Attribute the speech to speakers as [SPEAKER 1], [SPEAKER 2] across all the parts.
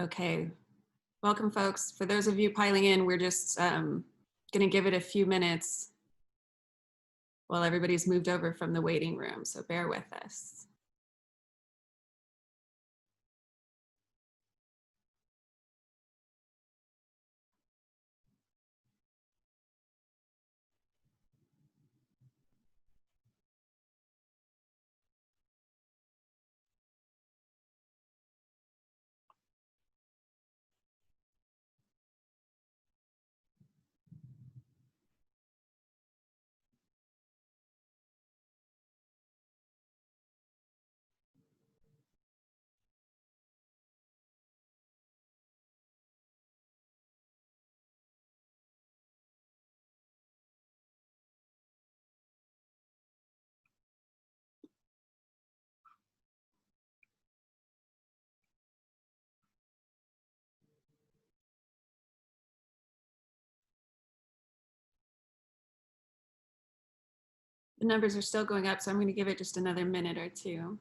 [SPEAKER 1] Okay, welcome folks. For those of you piling in, we're just gonna give it a few minutes while everybody's moved over from the waiting room, so bear with us. The numbers are still going up, so I'm going to give it just another minute or two.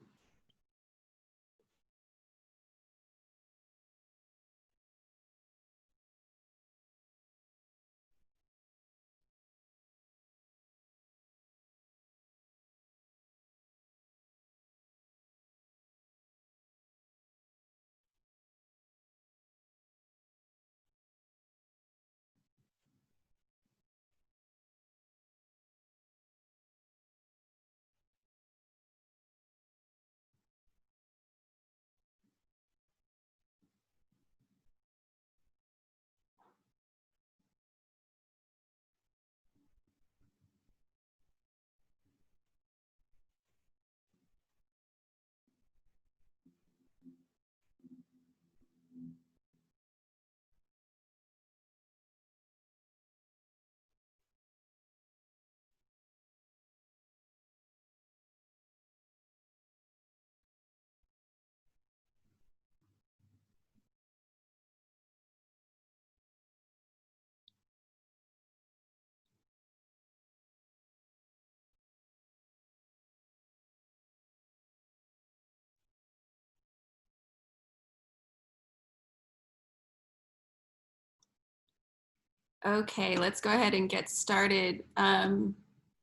[SPEAKER 1] Okay, let's go ahead and get started.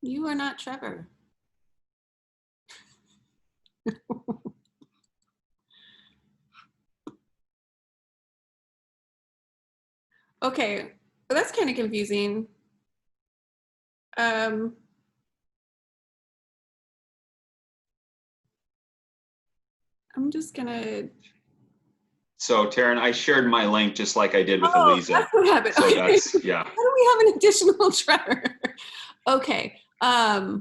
[SPEAKER 1] You are not Trevor. Okay, well, that's kind of confusing. I'm just gonna.
[SPEAKER 2] So Taryn, I shared my link just like I did with
[SPEAKER 1] Oh,
[SPEAKER 2] Aliza.
[SPEAKER 1] that's what happened.
[SPEAKER 2] So
[SPEAKER 1] Okay.
[SPEAKER 2] that's, yeah.
[SPEAKER 1] How do we have an additional Trevor? Okay. They'll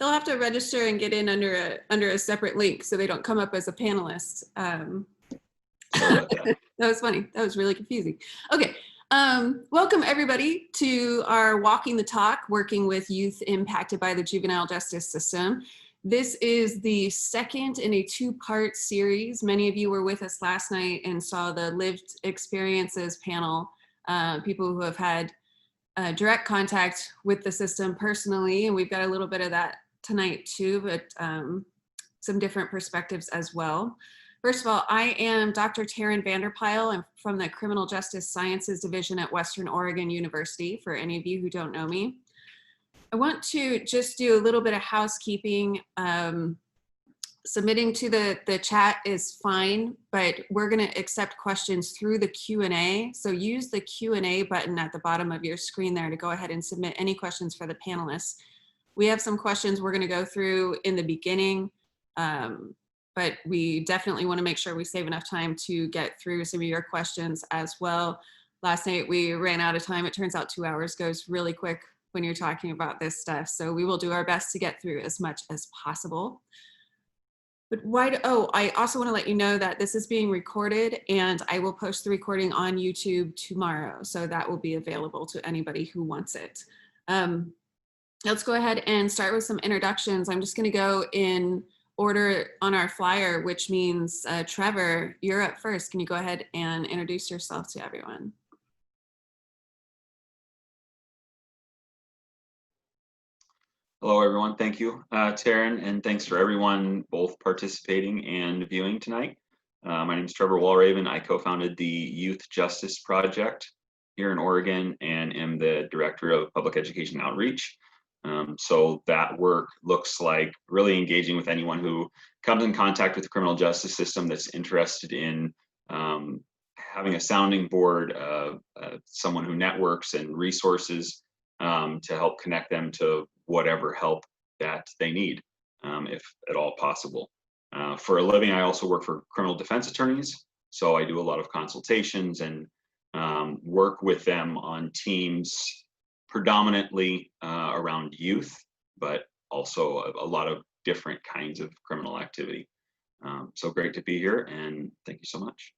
[SPEAKER 1] have to register and get in under a separate link so they don't come up as a panelist.
[SPEAKER 2] Sorry about that.
[SPEAKER 1] That was funny. That was really confusing. Okay. Welcome everybody to our Walking the Talk, working with youth impacted by the juvenile justice system. This is the second in a two-part series. Many of you were with us last night and saw the lived experiences panel, people who have had direct contact with the system personally, and we've got a little bit of that tonight too, but some different perspectives as well. First of all, I am Dr. Taryn VanderPyl. I'm from the Criminal Justice Sciences Division at Western Oregon University, for any of you who don't know me. I want to just do a little bit of housekeeping. Submitting to the chat is fine, but we're going to accept questions through the Q&A. So use the Q&A button at the bottom of your screen there to go ahead and submit any questions for the panelists. We have some questions we're going to go through in the beginning, but we definitely want to make sure we save enough time to get through some of your questions as well. Last night we ran out of time. It turns out 2 hours goes really quick when you're talking about this stuff. So we will do our best to get through as much as possible. But I also want to let you know that this is being recorded and I will post the recording on YouTube tomorrow. So that will be available to anybody who wants it. Let's go ahead and start with some introductions. I'm just going to go in order on our flyer, which means Trevor, you're up first. Can you go ahead and introduce yourself to everyone?
[SPEAKER 2] Hello, everyone. Thank you, Taryn, and thanks for everyone both participating and viewing tonight. My name is Trevor Walraven. I co-founded the Youth Justice Project here in Oregon and am the Director of Public Education Outreach. So that work looks like really engaging with anyone who comes in contact with the criminal justice system that's interested in having a sounding board, someone who networks and resources to help connect them to whatever help that they need, if at all possible. For a living, I also work for criminal defense attorneys. So I do a lot of consultations and work with them on teams predominantly around youth, but also a lot of different kinds of criminal activity. So great to be here, and thank you so much.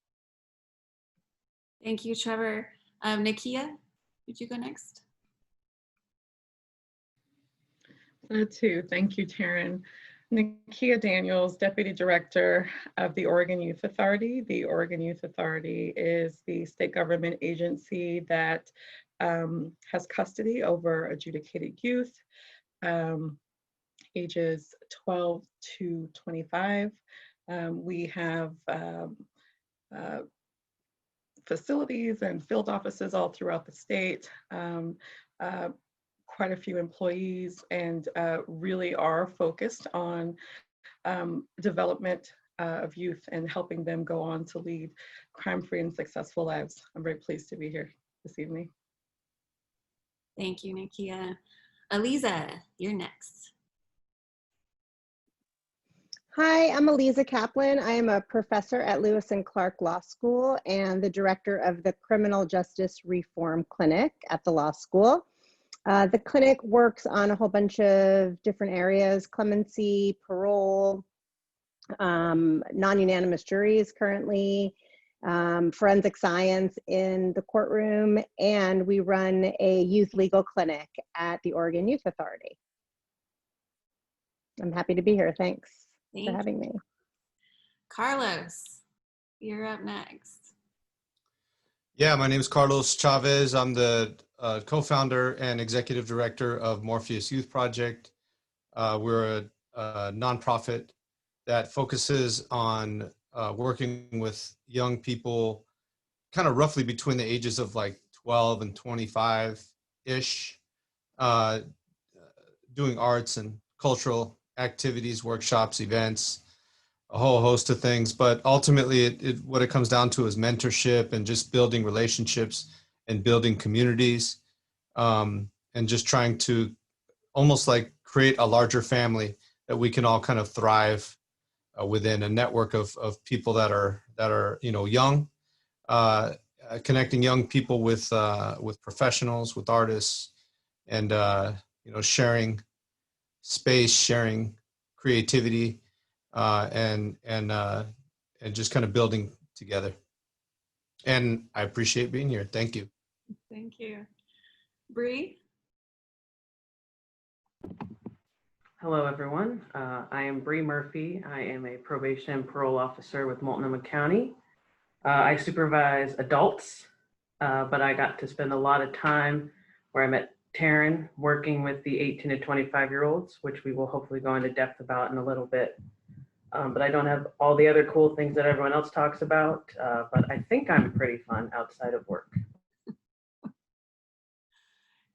[SPEAKER 1] Thank you, Trevor. Nakeia, would you go next?
[SPEAKER 3] Too. Thank you, Taryn. Nakeia Daniels, Deputy Director of the Oregon Youth Authority. The Oregon Youth Authority is the state government agency that has custody over adjudicated youth, ages 12 to 25. We have facilities and field offices all throughout the state. Quite a few employees, and really are focused on development of youth and helping them go on to lead crime-free and successful lives. I'm very pleased to be here this evening.
[SPEAKER 1] Thank you, Nakeia. Aliza, you're next.
[SPEAKER 4] Hi, I'm Aliza Kaplan. I am a professor at Lewis and Clark Law School and the director of the Criminal Justice Reform Clinic at the law school. The clinic works on a whole bunch of different areas: clemency, parole, non-unanimous juries currently, forensic science in the courtroom, and we run a youth legal clinic at the Oregon Youth Authority. I'm happy to be here. Thanks for having me.
[SPEAKER 1] Carlos, you're up next.
[SPEAKER 5] Yeah, my name is Carlos Chavez. I'm the co-founder and executive director of Morpheus Youth Project. We're a nonprofit that focuses on working with young people kind of roughly between the ages of like 12 and 25-ish, doing arts and cultural activities, workshops, events, a whole host of things. But ultimately, what it comes down to is mentorship and just building relationships and building communities, and just trying to almost like create a larger family that we can all kind of thrive within, a network of people that are young, connecting young people with professionals, with artists, and sharing space, sharing creativity, and just kind of building together. And I appreciate being here. Thank you.
[SPEAKER 1] Thank you. Brie?
[SPEAKER 6] Hello, everyone. I am Brie Murphy. I am a probation and parole officer with Multnomah County. I supervise adults, but I got to spend a lot of time where I met Taryn working with the 18 to 25-year-olds, which we will hopefully go into depth about in a little bit. But I don't have all the other cool things that everyone else talks about, but I think I'm pretty fun outside of work.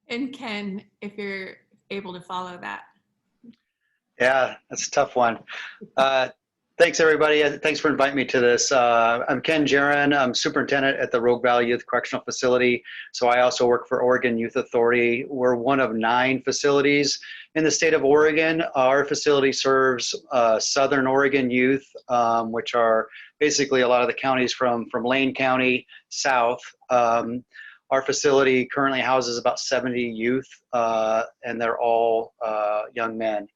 [SPEAKER 1] And Ken, if you're able to follow that.
[SPEAKER 7] Yeah, that's a tough one. Thanks, everybody. Thanks for inviting me to this. I'm Ken Jerin. I'm superintendent at the Rogue Valley Youth Correctional Facility. So I also work for Oregon Youth Authority. We're one of 9 facilities in the state of Oregon. Our facility serves Southern Oregon youth, which are basically a lot of the counties from Lane County south. Our facility currently houses about 70 youth, and they're all young men.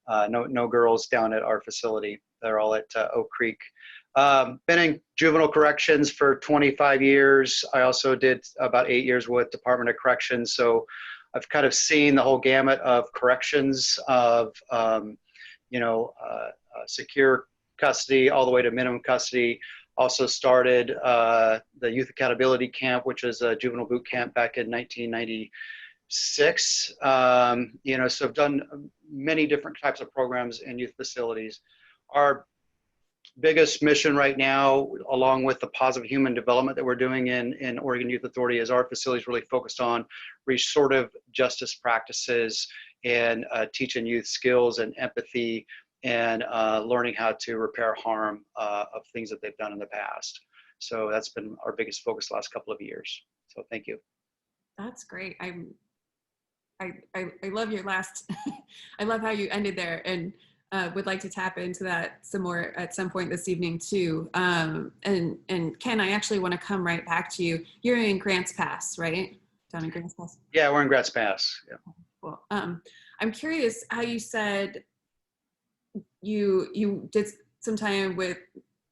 [SPEAKER 7] No girls down at our facility. They're all at Oak Creek. Been in juvenile corrections for 25 years. I also did about 8 years with Department of Corrections. So I've kind of seen the whole gamut of corrections of, secure custody all the way to minimum custody. Also started the Youth Accountability Camp, which is a juvenile boot camp back in 1996. So I've done many different types of programs in youth facilities. Our biggest mission right now, along with the positive human development that we're doing in Oregon Youth Authority, is our facility is really focused on restorative justice practices and teaching youth skills and empathy and learning how to repair harm of things that they've done in the past. So that's been our biggest focus the last couple of years. So thank you.
[SPEAKER 1] That's great. I love your last, I love how you ended there, and would like to tap into that some more at some point this evening too. And Ken, I actually want to come right back to you. You're in Grants Pass, right? Down in Grants Pass?
[SPEAKER 7] Yeah, we're in Grants Pass. Yeah.
[SPEAKER 1] Well, I'm curious how you said you did some time with,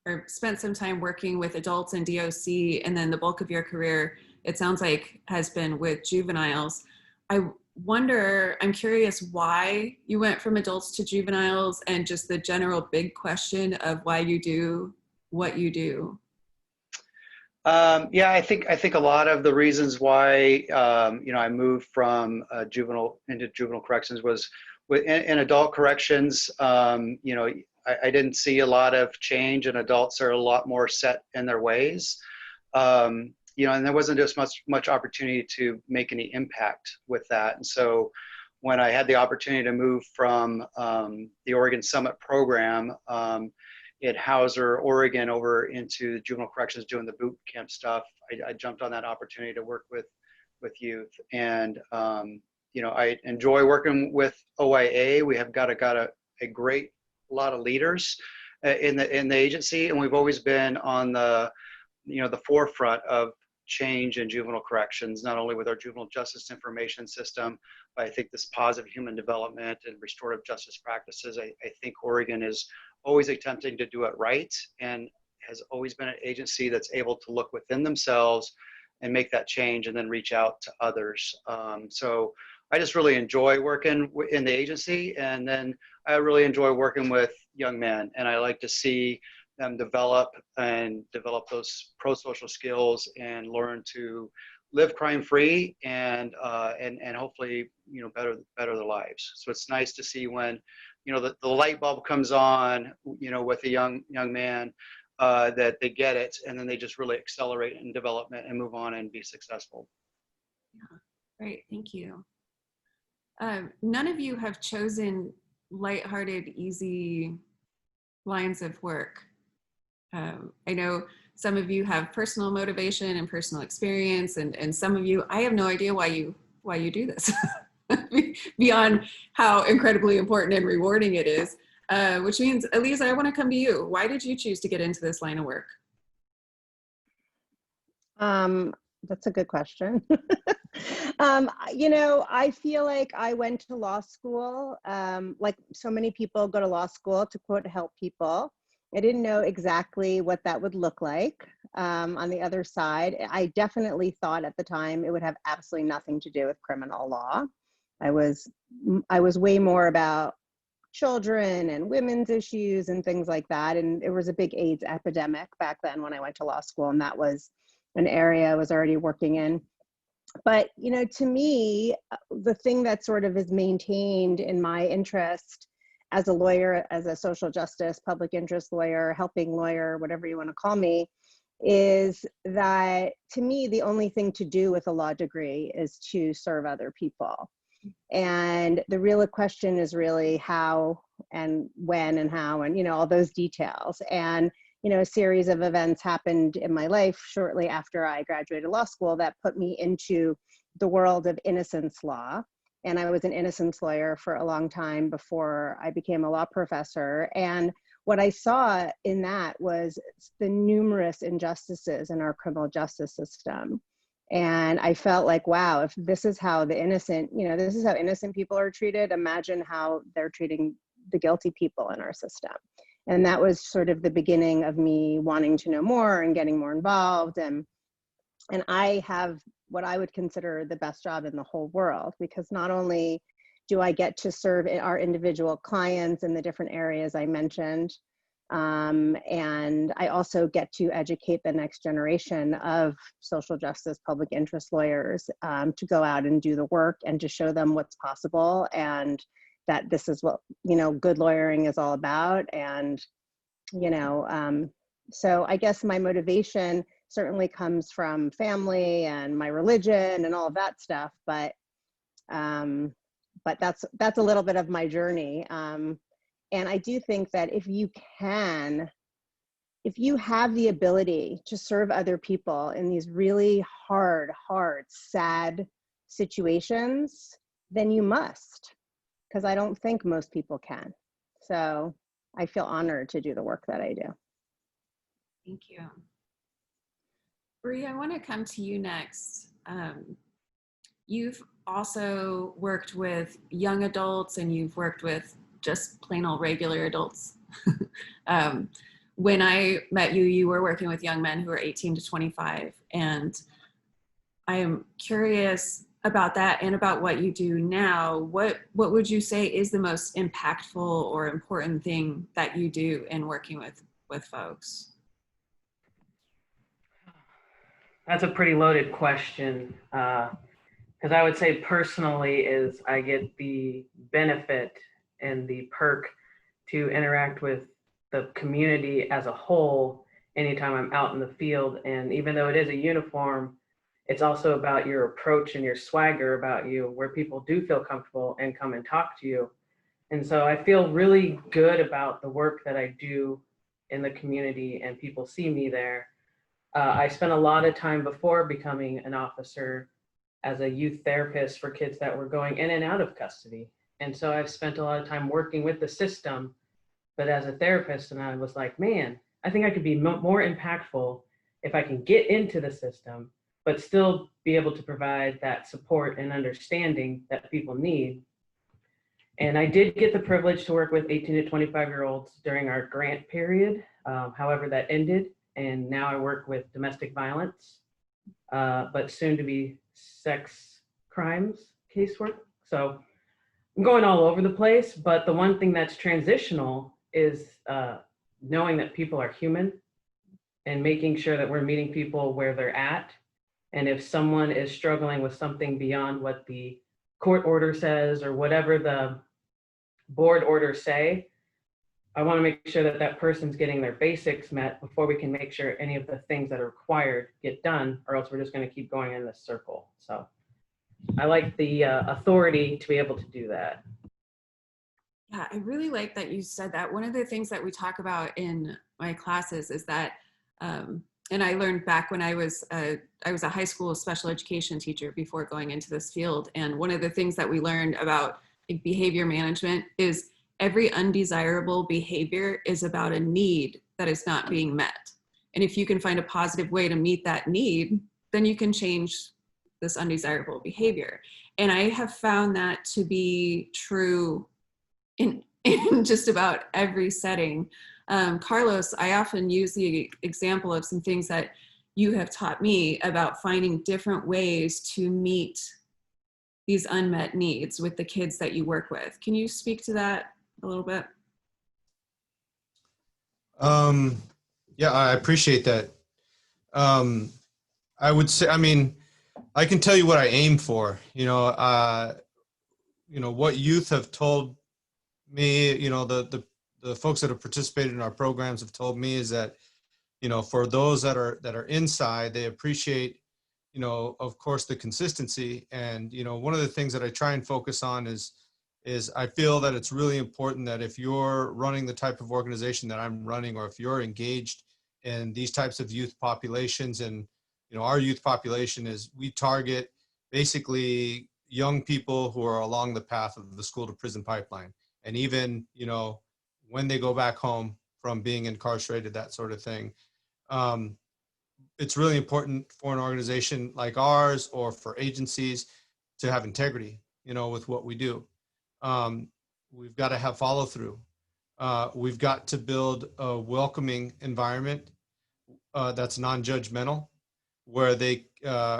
[SPEAKER 1] or spent some time working with adults in DOC, and then the bulk of your career, it sounds like, has been with juveniles. I'm curious why you went from adults to juveniles, and just the general big question of why you do what you do.
[SPEAKER 7] Yeah, I think a lot of the reasons why I moved from juvenile into juvenile corrections was in adult corrections. I didn't see a lot of change, and adults are a lot more set in their ways. And there wasn't just much opportunity to make any impact with that. And so when I had the opportunity to move from the Oregon Summit program in Hauser, Oregon, over into juvenile corrections doing the boot camp stuff, I jumped on that opportunity to work with youth. And, I enjoy working with OIA. We have got a great lot of leaders in the agency, and we've always been on the forefront of change in juvenile corrections, not only with our juvenile justice information system, but I think this positive human development and restorative justice practices. I think Oregon is always attempting to do it right, and has always been an agency that's able to look within themselves and make that change, and then reach out to others. So I just really enjoy working in the agency, and then I really enjoy working with young men, and I like to see them develop those pro-social skills and learn to live crime-free and hopefully better their lives. So it's nice to see when the light bulb comes on with a young man, that they get it, and then they just really accelerate in development and move on and be successful.
[SPEAKER 1] Yeah, great, thank you. None of you have chosen lighthearted, easy lines of work. I know some of you have personal motivation and personal experience, and some of you, I have no idea why you do this beyond how incredibly important and rewarding it is. Which means, Aliza, I want to come to you. Why did you choose to get into this line of work?
[SPEAKER 4] That's a good question. I feel like I went to law school, like so many people go to law school to, quote, help people. I didn't know exactly what that would look like on the other side. I definitely thought at the time it would have absolutely nothing to do with criminal law. I was way more about children and women's issues and things like that. And there was a big AIDS epidemic back then when I went to law school, and that was an area I was already working in. But, to me, the thing that sort of is maintained in my interest as a lawyer, as a social justice, public interest lawyer, helping lawyer, whatever you want to call me, is that, to me, the only thing to do with a law degree is to serve other people. And the real question is really how and when and how and, all those details. And, a series of events happened in my life shortly after I graduated law school that put me into the world of innocence law. And I was an innocence lawyer for a long time before I became a law professor. And what I saw in that was the numerous injustices in our criminal justice system. And I felt like, wow, if this is how the innocent, this is how innocent people are treated, imagine how they're treating the guilty people in our system. And that was sort of the beginning of me wanting to know more and getting more involved. And I have what I would consider the best job in the whole world, because not only do I get to serve our individual clients in the different areas I mentioned, and I also get to educate the next generation of social justice, public interest lawyers to go out and do the work and to show them what's possible, and that this is what, good lawyering is all about. And you know, so I guess my motivation certainly comes from family and my religion and all of that stuff, but that's a little bit of my journey. And I do think that if you have the ability to serve other people in these really hard, sad situations, then you must, because I don't think most people can. So I feel honored to do the work that I do.
[SPEAKER 1] Thank you. Brie, I want to come to you next. You've also worked with young adults and you've worked with just plain old regular adults. When I met you, you were working with young men who are 18 to 25. And I am curious about that and about what you do now. What would you say is the most impactful or important thing that you do in working with folks?
[SPEAKER 6] That's a pretty loaded question. Because I would say personally is I get the benefit and the perk to interact with the community as a whole anytime I'm out in the field. And even though it is a uniform, it's also about your approach and your swagger about you, where people do feel comfortable and come and talk to you. And so I feel really good about the work that I do in the community and people see me there. I spent a lot of time before becoming an officer as a youth therapist for kids that were going in and out of custody. And so I've spent a lot of time working with the system, but as a therapist, and I was like, man, I think I could be more impactful if I can get into the system, but still be able to provide that support and understanding that people need. And I did get the privilege to work with 18 to 25-year-olds during our grant period. However, that ended. And now I work with domestic violence, but soon to be sex crimes casework. So I'm going all over the place, but the one thing that's transitional is knowing that people are human and making sure that we're meeting people where they're at. And if someone is struggling with something beyond what the court order says or whatever the board orders say, I want to make sure that that person's getting their basics met before we can make sure any of the things that are required get done, or else we're just going to keep going in this circle. So I like the authority to be able to do that.
[SPEAKER 1] Yeah, I really like that you said that. One of the things that we talk about in my classes is that, and I learned back when I was a high school special education teacher before going into this field. And one of the things that we learned about behavior management is every undesirable behavior is about a need that is not being met. And if you can find a positive way to meet that need, then you can change this undesirable behavior. And I have found that to be true in just about every setting. Carlos, I often use the example of some things that you have taught me about finding different ways to meet these unmet needs with the kids that you work with. Can you speak to that a little bit?
[SPEAKER 5] Yeah, I appreciate that. I would say, I mean, I can tell you what I aim for. What youth have told me, the folks that have participated in our programs have told me is that, for those that are inside, they appreciate, of course, the consistency. And, one of the things that I try and focus on is I feel that it's really important that if you're running the type of organization that I'm running, or if you're engaged in these types of youth populations, and, our youth population is, we target basically young people who are along the path of the school to prison pipeline. And even, when they go back home from being incarcerated, that sort of thing. It's really important for an organization like ours, or for agencies, to have integrity, with what we do. We've got to have follow through. We've got to build a welcoming environment that's non-judgmental, where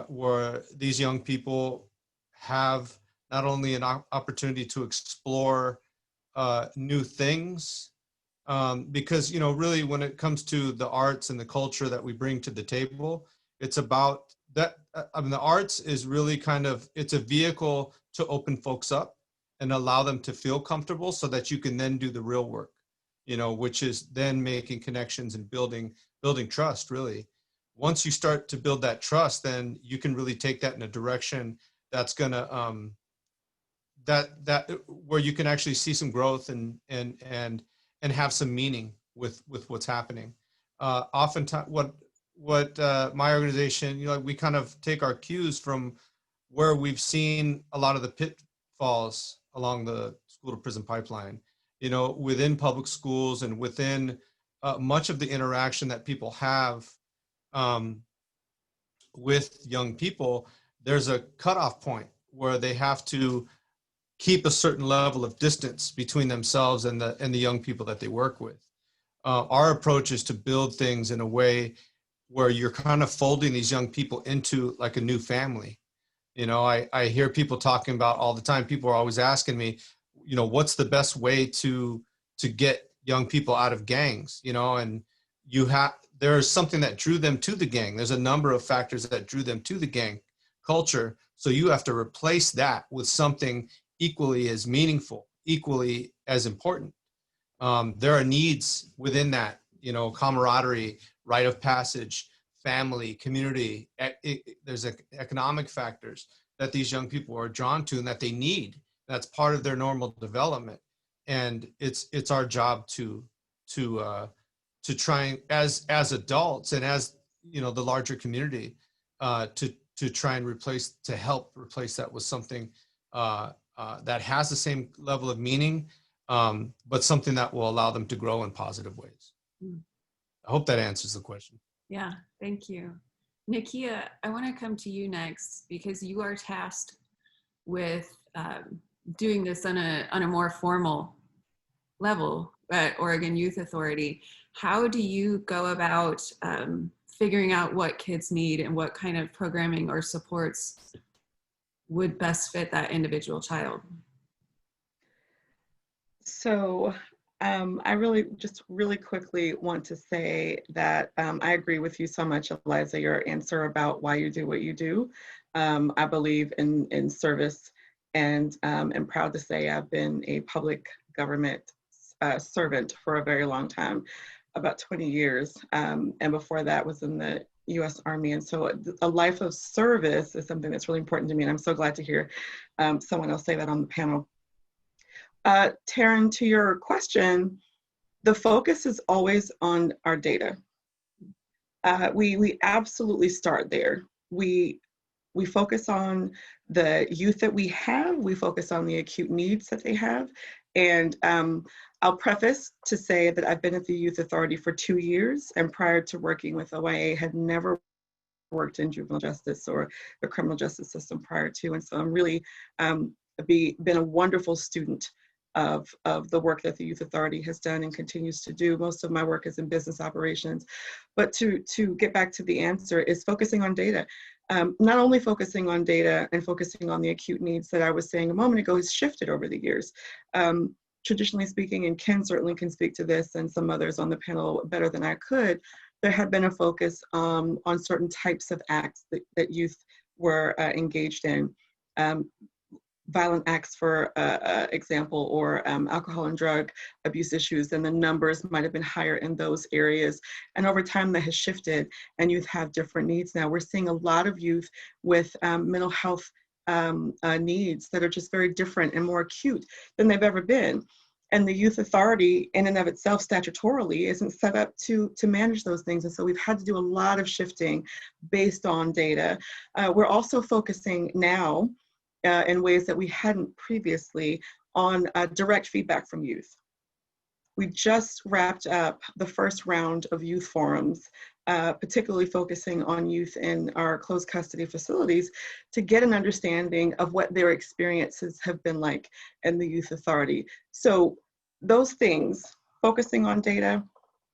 [SPEAKER 5] where these young people have not only an opportunity to explore new things, because really when it comes to the arts and the culture that we bring to the table, it's about that. The arts is really it's a vehicle to open folks up and allow them to feel comfortable so that you can then do the real work. which is then making connections and building trust, really. Once you start to build that trust, then you can really take that in a direction that's gonna where you can actually see some growth and have some meaning with what's happening. Oftentimes, what my organization, we kind of take our cues from where we've seen a lot of the pitfalls along the school to prison pipeline, within public schools and within much of the interaction that people have with young people. There's a cutoff point where they have to keep a certain level of distance between themselves and the young people that they work with. Our approach is to build things in a way where you're kind of folding these young people into like a new family. I hear people talking about all the time. People are always asking me, what's the best way to get young people out of gangs? And there's something that drew them to the gang. There's a number of factors that drew them to the gang culture. So you have to replace that with something equally as meaningful, equally as important. There are needs within that, camaraderie, rite of passage, family, community. There's economic factors that these young people are drawn to and that they need. That's part of their normal development. And it's our job to try, as adults and as the larger community, to try and help replace that with something that has the same level of meaning, but something that will allow them to grow in positive ways. I hope that answers the question.
[SPEAKER 1] Yeah, thank you. Nakeia, I want to come to you next because you are tasked with doing this on a more formal level at Oregon Youth Authority. How do you go about figuring out what kids need and what kind of programming or supports would best fit that individual child?
[SPEAKER 3] So I really quickly want to say that I agree with you so much, Aliza, your answer about why you do what you do. I believe in service, and I'm proud to say I've been a public government servant for a very long time, about 20 years. And before that was in the U.S. Army. And so a life of service is something that's really important to me. And I'm so glad to hear someone else say that on the panel. Taryn, to your question, the focus is always on our data. We absolutely start there. We focus on the youth that we have. We focus on the acute needs that they have. And I'll preface to say that I've been at the Youth Authority for 2 years, and prior to working with OYA, had never worked in juvenile justice or the criminal justice system prior to. And so I'm really been a wonderful student of the work that the Youth Authority has done and continues to do. Most of my work is in business operations. But to get back to the answer is focusing on data. Not only focusing on data and focusing on the acute needs that I was saying a moment ago has shifted over the years. Traditionally speaking, and Ken certainly can speak to this and some others on the panel better than I could, there had been a focus on certain types of acts that youth were engaged in. Violent acts, for example, or alcohol and drug abuse issues, and the numbers might have been higher in those areas. And over time that has shifted, and youth have different needs now. We're seeing a lot of youth with mental health needs that are just very different and more acute than they've ever been. And the Youth Authority in and of itself statutorily isn't set up to manage those things. And so we've had to do a lot of shifting based on data. We're also focusing now in ways that we hadn't previously on direct feedback from youth. We just wrapped up the first round of youth forums, particularly focusing on youth in our closed custody facilities to get an understanding of what their experiences have been like in the Youth Authority. So those things, focusing on data,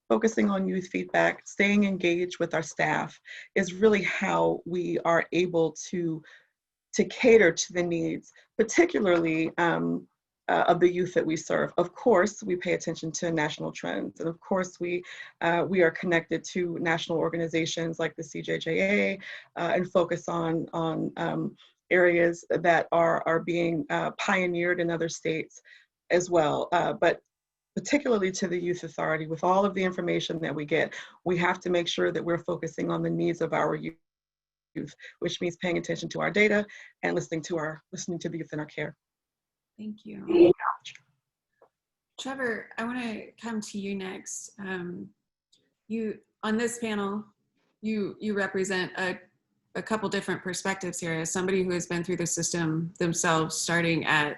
[SPEAKER 3] focusing on youth feedback, staying engaged with our staff, is really how we are able to cater to the needs, particularly of the youth that we serve. Of course, we pay attention to national trends, and of course, we are connected to national organizations like the CJJA and focus on areas that are being pioneered in other states as well. But particularly to the Youth Authority, with all of the information that we get, we have to make sure that we're focusing on the needs of our youth, which means paying attention to our data and listening to the youth in our care.
[SPEAKER 1] Thank you. Trevor, I want to come to you next. You, on this panel, you represent a couple different perspectives here as somebody who has been through the system themselves, starting at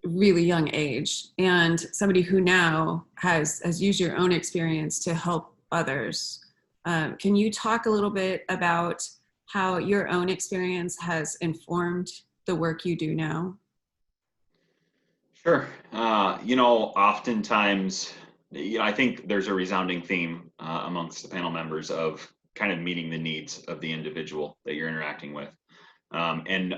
[SPEAKER 1] really young age, and somebody who now has used your own experience to help others. Can you talk a little bit about how your own experience has informed the work you do now?
[SPEAKER 2] Sure. Oftentimes, I think there's a resounding theme amongst the panel members of kind of meeting the needs of the individual that you're interacting with. And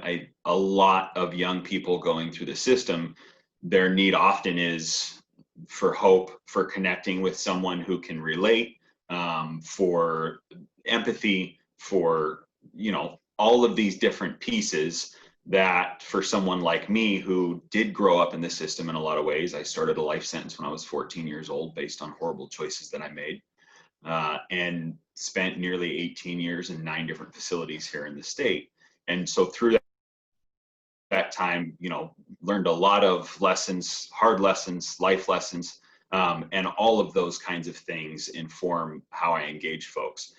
[SPEAKER 2] a lot of young people going through the system, their need often is for hope, for connecting with someone who can relate, for empathy, for, all of these different pieces that for someone like me who did grow up in the system in a lot of ways. I started a life sentence when I was 14 years old based on horrible choices that I made, and spent nearly 18 years in 9 different facilities here in the state. And so through that time, learned a lot of lessons, hard lessons, life lessons, and all of those kinds of things inform how I engage folks.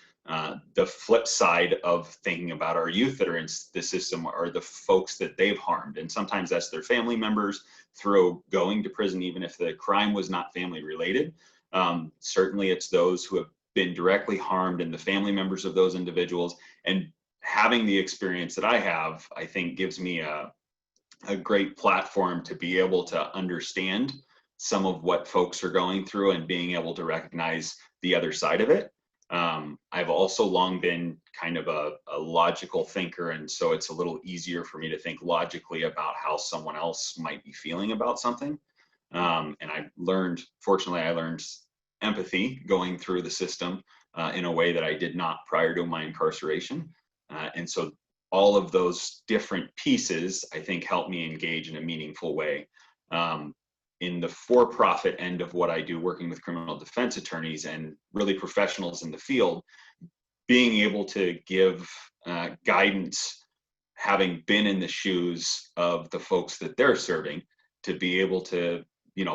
[SPEAKER 2] The flip side of thinking about our youth that are in the system are the folks that they've harmed. And sometimes that's their family members through going to prison, even if the crime was not family related. Certainly it's those who have been directly harmed and the family members of those individuals. And having the experience that I have, I think gives me a great platform to be able to understand some of what folks are going through and being able to recognize the other side of it. I've also long been kind of a logical thinker, and so it's a little easier for me to think logically about how someone else might be feeling about something. And fortunately, I learned empathy going through the system in a way that I did not prior to my incarceration. And so all of those different pieces, I think, help me engage in a meaningful way. In the for-profit end of what I do, working with criminal defense attorneys and really professionals in the field, being able to give guidance, having been in the shoes of the folks that they're serving, to be able to,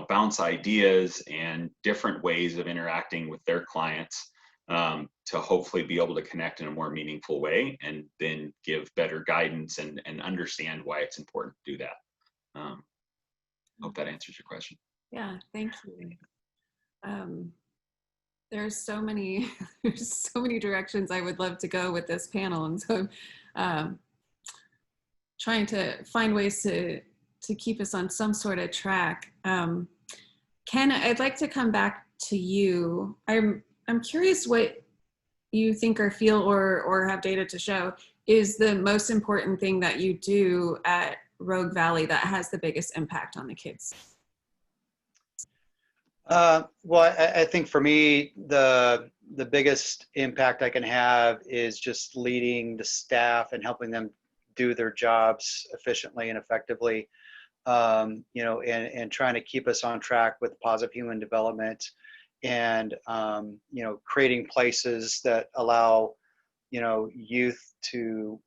[SPEAKER 2] bounce ideas and different ways of interacting with their clients, to hopefully be able to connect in a more meaningful way and then give better guidance and understand why it's important to do that. Hope that answers your question.
[SPEAKER 1] Yeah, thank you. There's so many directions I would love to go with this panel, and so trying to find ways to keep us on some sort of track. Ken, I'd like to come back to you. I'm curious what you think or feel or have data to show is the most important thing that you do at Rogue Valley that has the biggest impact on the kids?
[SPEAKER 7] Well, I think for me, the biggest impact I can have is just leading the staff and helping them do their jobs efficiently and effectively, and trying to keep us on track with positive human development and, creating places that allow, youth to,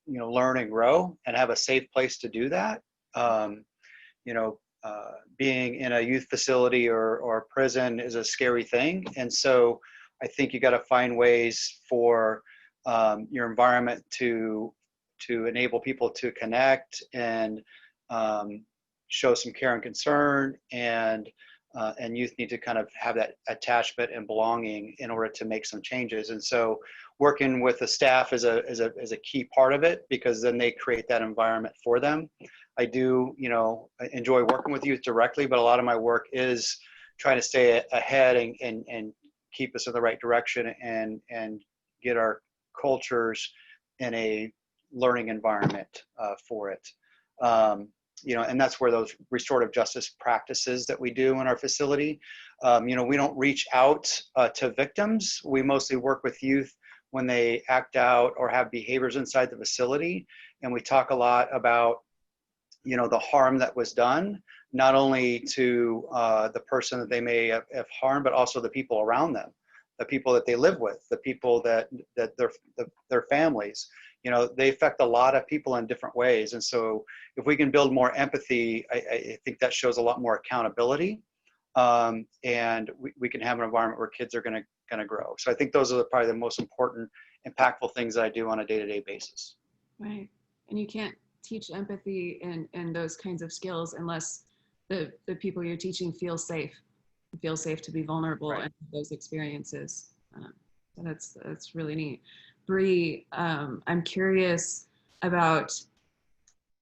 [SPEAKER 7] learn and grow and have a safe place to do that. Being in a youth facility or prison is a scary thing. And so I think you got to find ways for your environment to enable people to connect and show some care and concern, and youth need to kind of have that attachment and belonging in order to make some changes. And so working with the staff is a key part of it, because then they create that environment for them. I do, enjoy working with youth directly, but a lot of my work is trying to stay ahead and keep us in the right direction and get our cultures in a learning environment for it. And that's where those restorative justice practices that we do in our facility, we don't reach out to victims. We mostly work with youth when they act out or have behaviors inside the facility. And we talk a lot about, the harm that was done, not only to the person that they may have harmed, but also the people around them, the people that they live with, the people that their families. You know, they affect a lot of people in different ways. And so if we can build more empathy, I think that shows a lot more accountability. And we can have an environment where kids are going to grow. So I think those are probably the most important, impactful things that I do on a day-to-day basis.
[SPEAKER 1] Right. And you can't teach empathy and those kinds of skills unless the people you're teaching feel safe to be vulnerable
[SPEAKER 7] Right.
[SPEAKER 1] in those experiences. So that's really neat. Brie, I'm curious about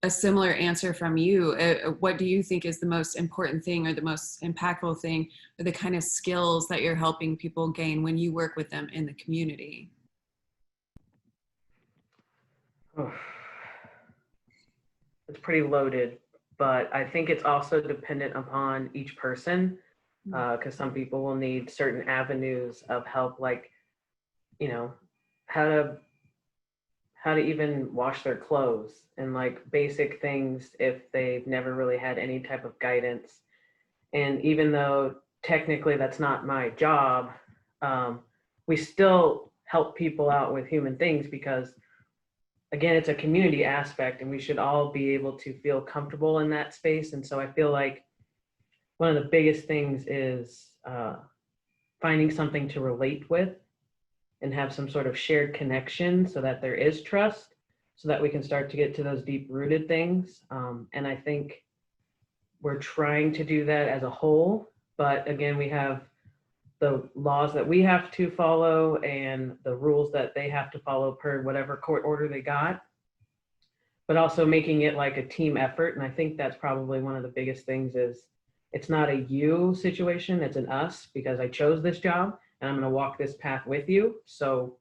[SPEAKER 1] a similar answer from you. What do you think is the most important thing or the most impactful thing, or the kind of skills that you're helping people gain when you work with them in the community?
[SPEAKER 6] Oh, it's pretty loaded, but I think it's also dependent upon each person, because some people will need certain avenues of help, like, you know, how to even wash their clothes, and like basic things if they've never really had any type of guidance. And even though technically that's not my job, we still help people out with human things, because again, it's a community aspect and we should all be able to feel comfortable in that space. And so I feel like one of the biggest things is finding something to relate with and have some sort of shared connection so that there is trust, so that we can start to get to those deep rooted things. And I think we're trying to do that as a whole, but again, we have the laws that we have to follow and the rules that they have to follow per whatever court order they got, but also making it like a team effort. And I think that's probably one of the biggest things is it's not a you situation, it's an us, because I chose this job and I'm going to walk this path with you. So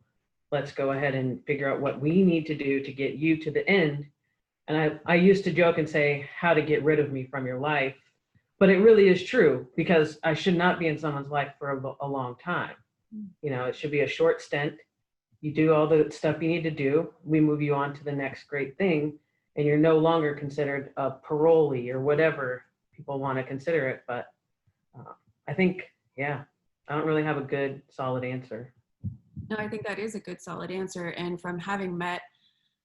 [SPEAKER 6] let's go ahead and figure out what we need to do to get you to the end. And I used to joke and say how to get rid of me from your life, but it really is true, because I should not be in someone's life for a long time. You know, it should be a short stint. You do all the stuff you need to do. We move you on to the next great thing, and you're no longer considered a parolee or whatever people want to consider it. But I think, yeah, I don't really have a good solid answer.
[SPEAKER 1] No, I think that is a good solid answer. And from having met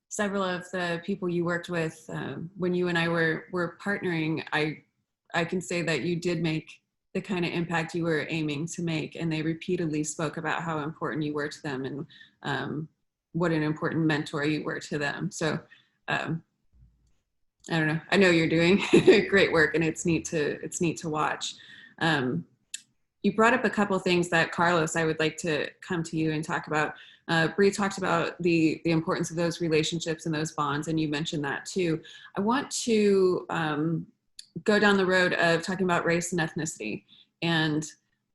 [SPEAKER 1] several of the people you worked with when you and I were partnering, I can say that you did make the kind of impact you were aiming to make, and they repeatedly spoke about how important you were to them and what an important mentor you were to them. So I don't know. I know you're doing great work, and it's neat to watch. You brought up a couple of things that, Carlos, I would like to come to you and talk about. Brie talked about the importance of those relationships and those bonds, and you mentioned that too. I want to go down the road of talking about race and ethnicity and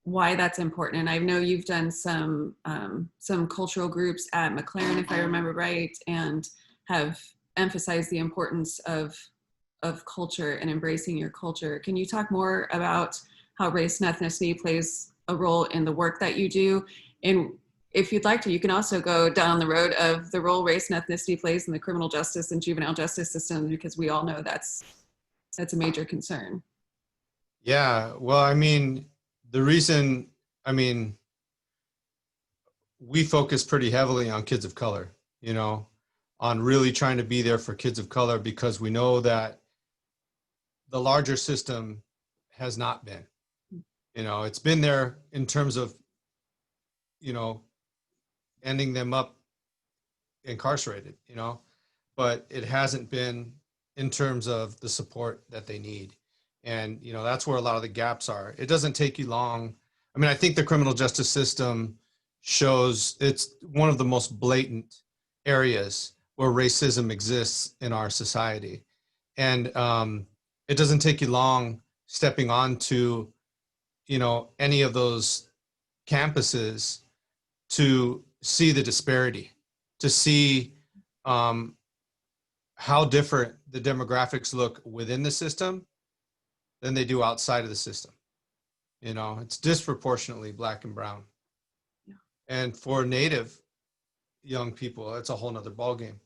[SPEAKER 1] why that's important. And I know you've done some cultural groups at McLaren, if I remember right, and have emphasized the importance of culture and embracing your culture. Can you talk more about how race and ethnicity plays a role in the work that you do? And if you'd like to, you can also go down the road of the role race and ethnicity plays in the criminal justice and juvenile justice system, because we all know that's a major concern.
[SPEAKER 5] Yeah, well, I mean, the reason, I mean, we focus pretty heavily on kids of color, you know, on really trying to be there for kids of color, because we know that the larger system has not been. You know, it's been there in terms of, you know, ending them up incarcerated, you know, but it hasn't been in terms of the support that they need. And, you know, that's where a lot of the gaps are. It doesn't take you long. I mean, I think the criminal justice system shows it's one of the most blatant areas where racism exists in our society. And it doesn't take you long stepping onto, you know, any of those campuses to see the disparity, to see how different the demographics look within the system than they do outside of the system. You know, it's disproportionately Black and brown.
[SPEAKER 1] Yeah.
[SPEAKER 5] And for Native young people, it's a whole nother ballgame.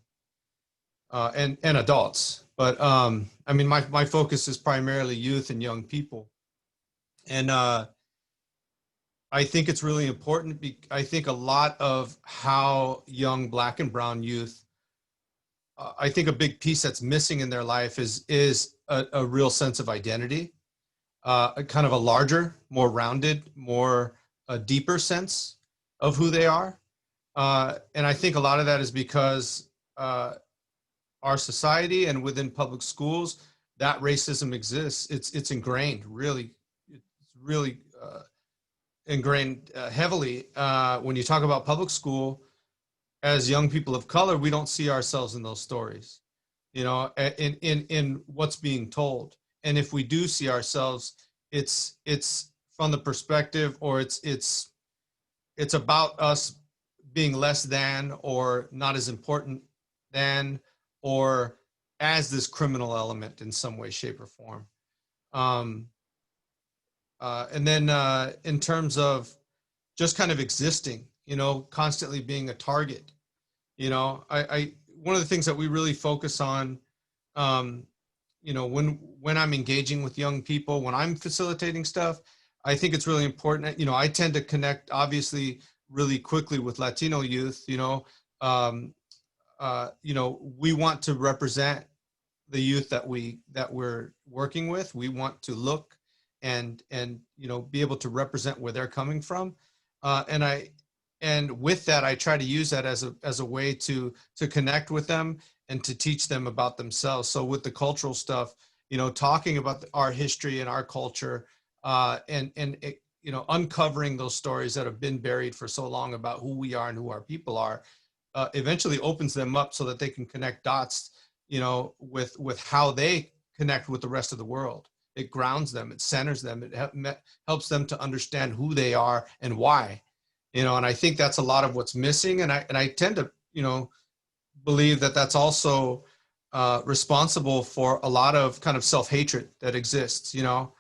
[SPEAKER 5] And adults, But I mean, my focus is primarily youth and young people. And I think it's really important. I think a lot of how young Black and brown youth, I think a big piece that's missing in their life is a real sense of identity, a kind of a larger, more rounded, more a deeper sense of who they are. And I think a lot of that is because our society and within public schools, that racism exists. It's ingrained, really, it's really ingrained heavily. When you talk about public school, as young people of color, we don't see ourselves in those stories, you know, in what's being told. And if we do see ourselves, it's from the perspective, or it's about us being less than, or not as important than, or as this criminal element in some way, shape, or form. And then in terms of just kind of existing, you know, constantly being a target, you know, one of the things that we really focus on, you know, when I'm engaging with young people, when I'm facilitating stuff, I think it's really important. You know, I tend to connect, obviously, really quickly with Latino youth. You know, we want to represent the youth that we're working with. We want to look and you know, be able to represent where they're coming from, and with that, I try to use that as a way to connect with them and to teach them about themselves. So with the cultural stuff, you know, talking about our history and our culture, and you know, uncovering those stories that have been buried for so long about who we are and who our people are, eventually opens them up so that they can connect dots, you know, with how they connect with the rest of the world. It grounds them, it centers them, it helps them to understand who they are and why, you know. And I think that's a lot of what's missing. And I tend to, you know, believe that that's also responsible for a lot of kind of self-hatred that exists, you know,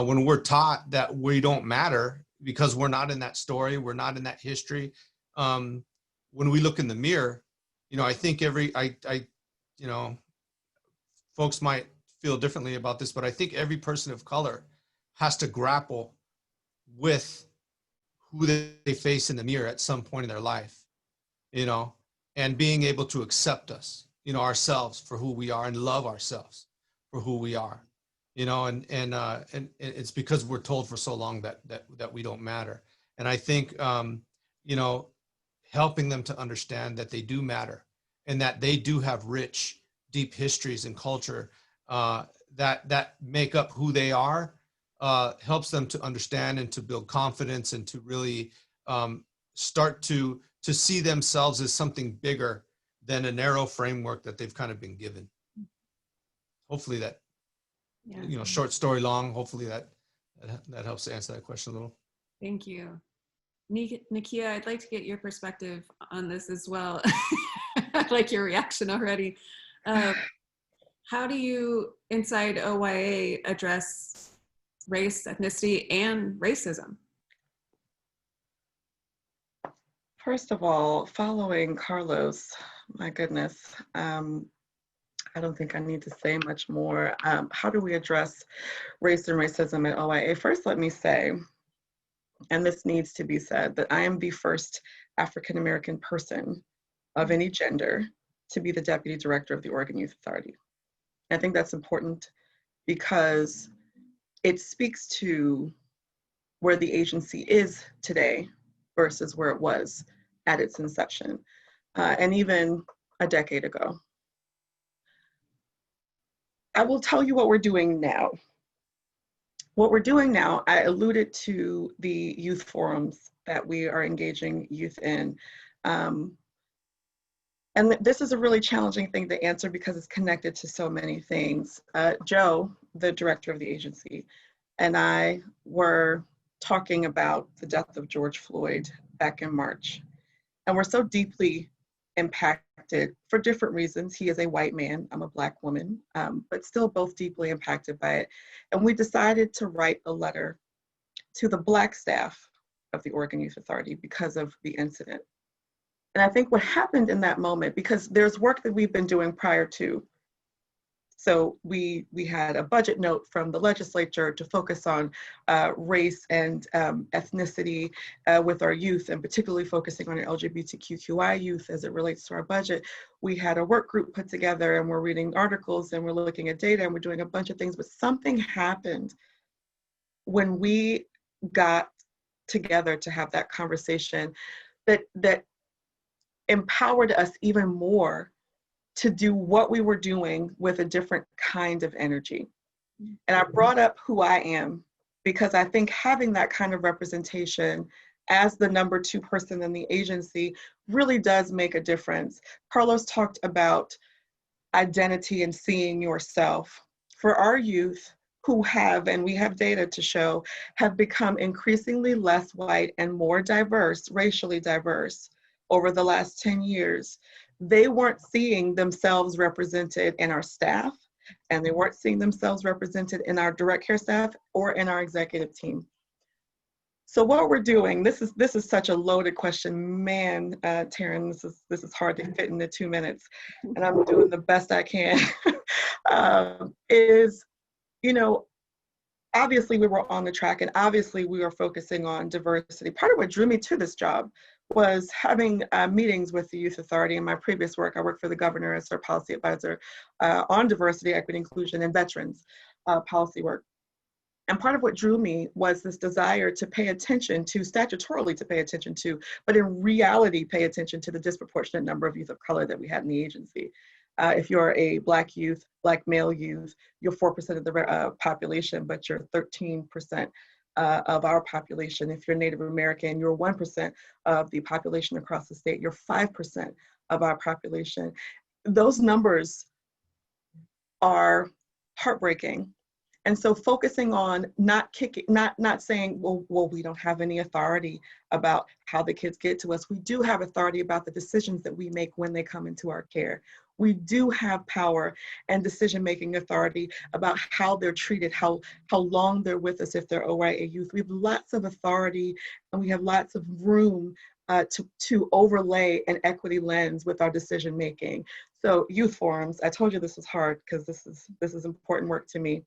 [SPEAKER 5] when we're taught that we don't matter because we're not in that story, we're not in that history. When we look in the mirror, you know, I think you know, folks might feel differently about this, but I think every person of color has to grapple with who they face in the mirror at some point in their life, you know, and being able to accept us, you know, ourselves for who we are, and love ourselves for who we are, you know, and it's because we're told for so long that we don't matter. And I think, you know, helping them to understand that they do matter and that they do have rich, deep histories and culture that make up who they are, helps them to understand and to build confidence and to really start to see themselves as something bigger than a narrow framework that they've kind of been given. Hopefully that,
[SPEAKER 1] Yeah.
[SPEAKER 5] you know, short story long, hopefully that helps to answer that question a little.
[SPEAKER 1] Thank you. Nakeia, I'd like to get your perspective on this as well. I like your reaction already. How do you, inside OYA, address race, ethnicity, and racism?
[SPEAKER 3] First of all, following Carlos, my goodness, I don't think I need to say much more. How do we address race and racism at OYA? First, let me say, and this needs to be said, that I am the first African-American person of any gender to be the Deputy Director of the Oregon Youth Authority. I think that's important because it speaks to where the agency is today versus where it was at its inception, and even a decade ago. I will tell you what we're doing now. What we're doing now, I alluded to the youth forums that we are engaging youth in. And this is a really challenging thing to answer because it's connected to so many things. Joe, the director of the agency, and I were talking about the death of George Floyd back in March. And we're so deeply impacted for different reasons. He is a white man, I'm a Black woman, but still both deeply impacted by it. And we decided to write a letter to the Black staff of the Oregon Youth Authority because of the incident. And I think what happened in that moment, because there's work that we've been doing prior to So we had a budget note from the legislature to focus on race and ethnicity with our youth, and particularly focusing on our LGBTQI youth as it relates to our budget. We had a work group put together, and we're reading articles and we're looking at data and we're doing a bunch of things, but something happened when we got together to have that conversation that empowered us even more to do what we were doing with a different kind of energy. And I brought up who I am because I think having that kind of representation as the number 2 person in the agency really does make a difference. Carlos talked about identity and seeing yourself. For our youth who have, and we have data to show, have become increasingly less white and more diverse, racially diverse over the last 10 years, they weren't seeing themselves represented in our staff, and they weren't seeing themselves represented in our direct care staff or in our executive team. So what we're doing, this is such a loaded question, man, Taryn, this is hard to fit into 2 minutes, and I'm doing the best I can. Is, you know, obviously we were on the track, and obviously we were focusing on diversity. Part of what drew me to this job was having meetings with the Youth Authority. In my previous work, I worked for the governor as their policy advisor on diversity, equity, inclusion, and veterans policy work. And part of what drew me was this desire to pay attention to, statutorily to pay attention to, but in reality pay attention to the disproportionate number of youth of color that we had in the agency. If you're a Black youth, Black male youth, you're 4% of the population, but you're 13% of our population. If you're Native American, you're 1% of the population across the state. You're 5% of our population. Those numbers are heartbreaking. And so focusing on not saying, well, we don't have any authority about how the kids get to us. We do have authority about the decisions that we make when they come into our care. We do have power and decision-making authority about how they're treated, how long they're with us if they're OIA youth. We have lots of authority, and we have lots of room to overlay an equity lens with our decision-making. So youth forums, I told you this was hard because this is important work to me.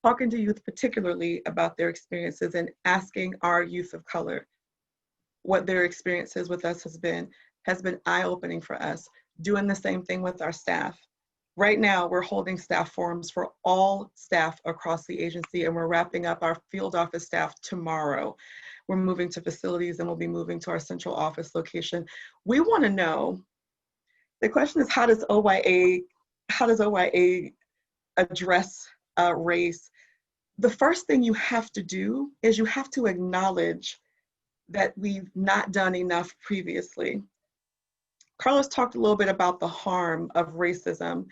[SPEAKER 3] Talking to youth particularly about their experiences and asking our youth of color what their experiences with us has been eye-opening for us. Doing the same thing with our staff. Right now, we're holding staff forums for all staff across the agency, and we're wrapping up our field office staff tomorrow. We're moving to facilities, and we'll be moving to our central office location. We want to know, the question is, how does OIA address race? The first thing you have to do is you have to acknowledge that we've not done enough previously. Carlos talked a little bit about the harm of racism.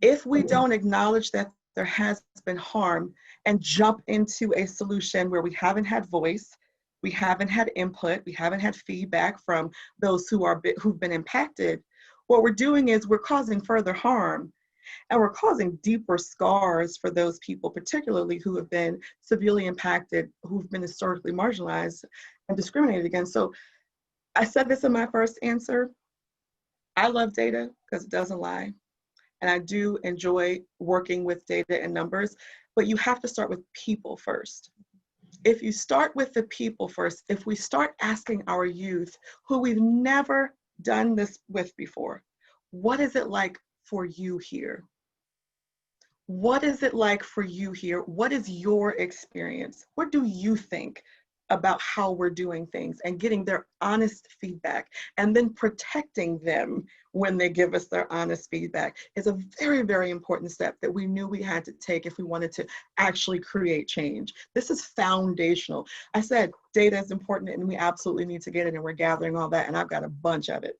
[SPEAKER 3] If we don't acknowledge that there has been harm and jump into a solution where we haven't had voice, we haven't had input, we haven't had feedback from those who've been impacted, what we're doing is we're causing further harm. And we're causing deeper scars for those people, particularly who have been severely impacted, who've been historically marginalized and discriminated against. So I said this in my first answer. I love data because it doesn't lie. And I do enjoy working with data and numbers, but you have to start with people first. If you start with the people first, if we start asking our youth who we've never done this with before, what is it like for you here? What is it like for you here? What is your experience? What do you think about how we're doing things, and getting their honest feedback and then protecting them when they give us their honest feedback is a very, very important step that we knew we had to take if we wanted to actually create change. This is foundational. I said data is important and we absolutely need to get it, and we're gathering all that, and I've got a bunch of it.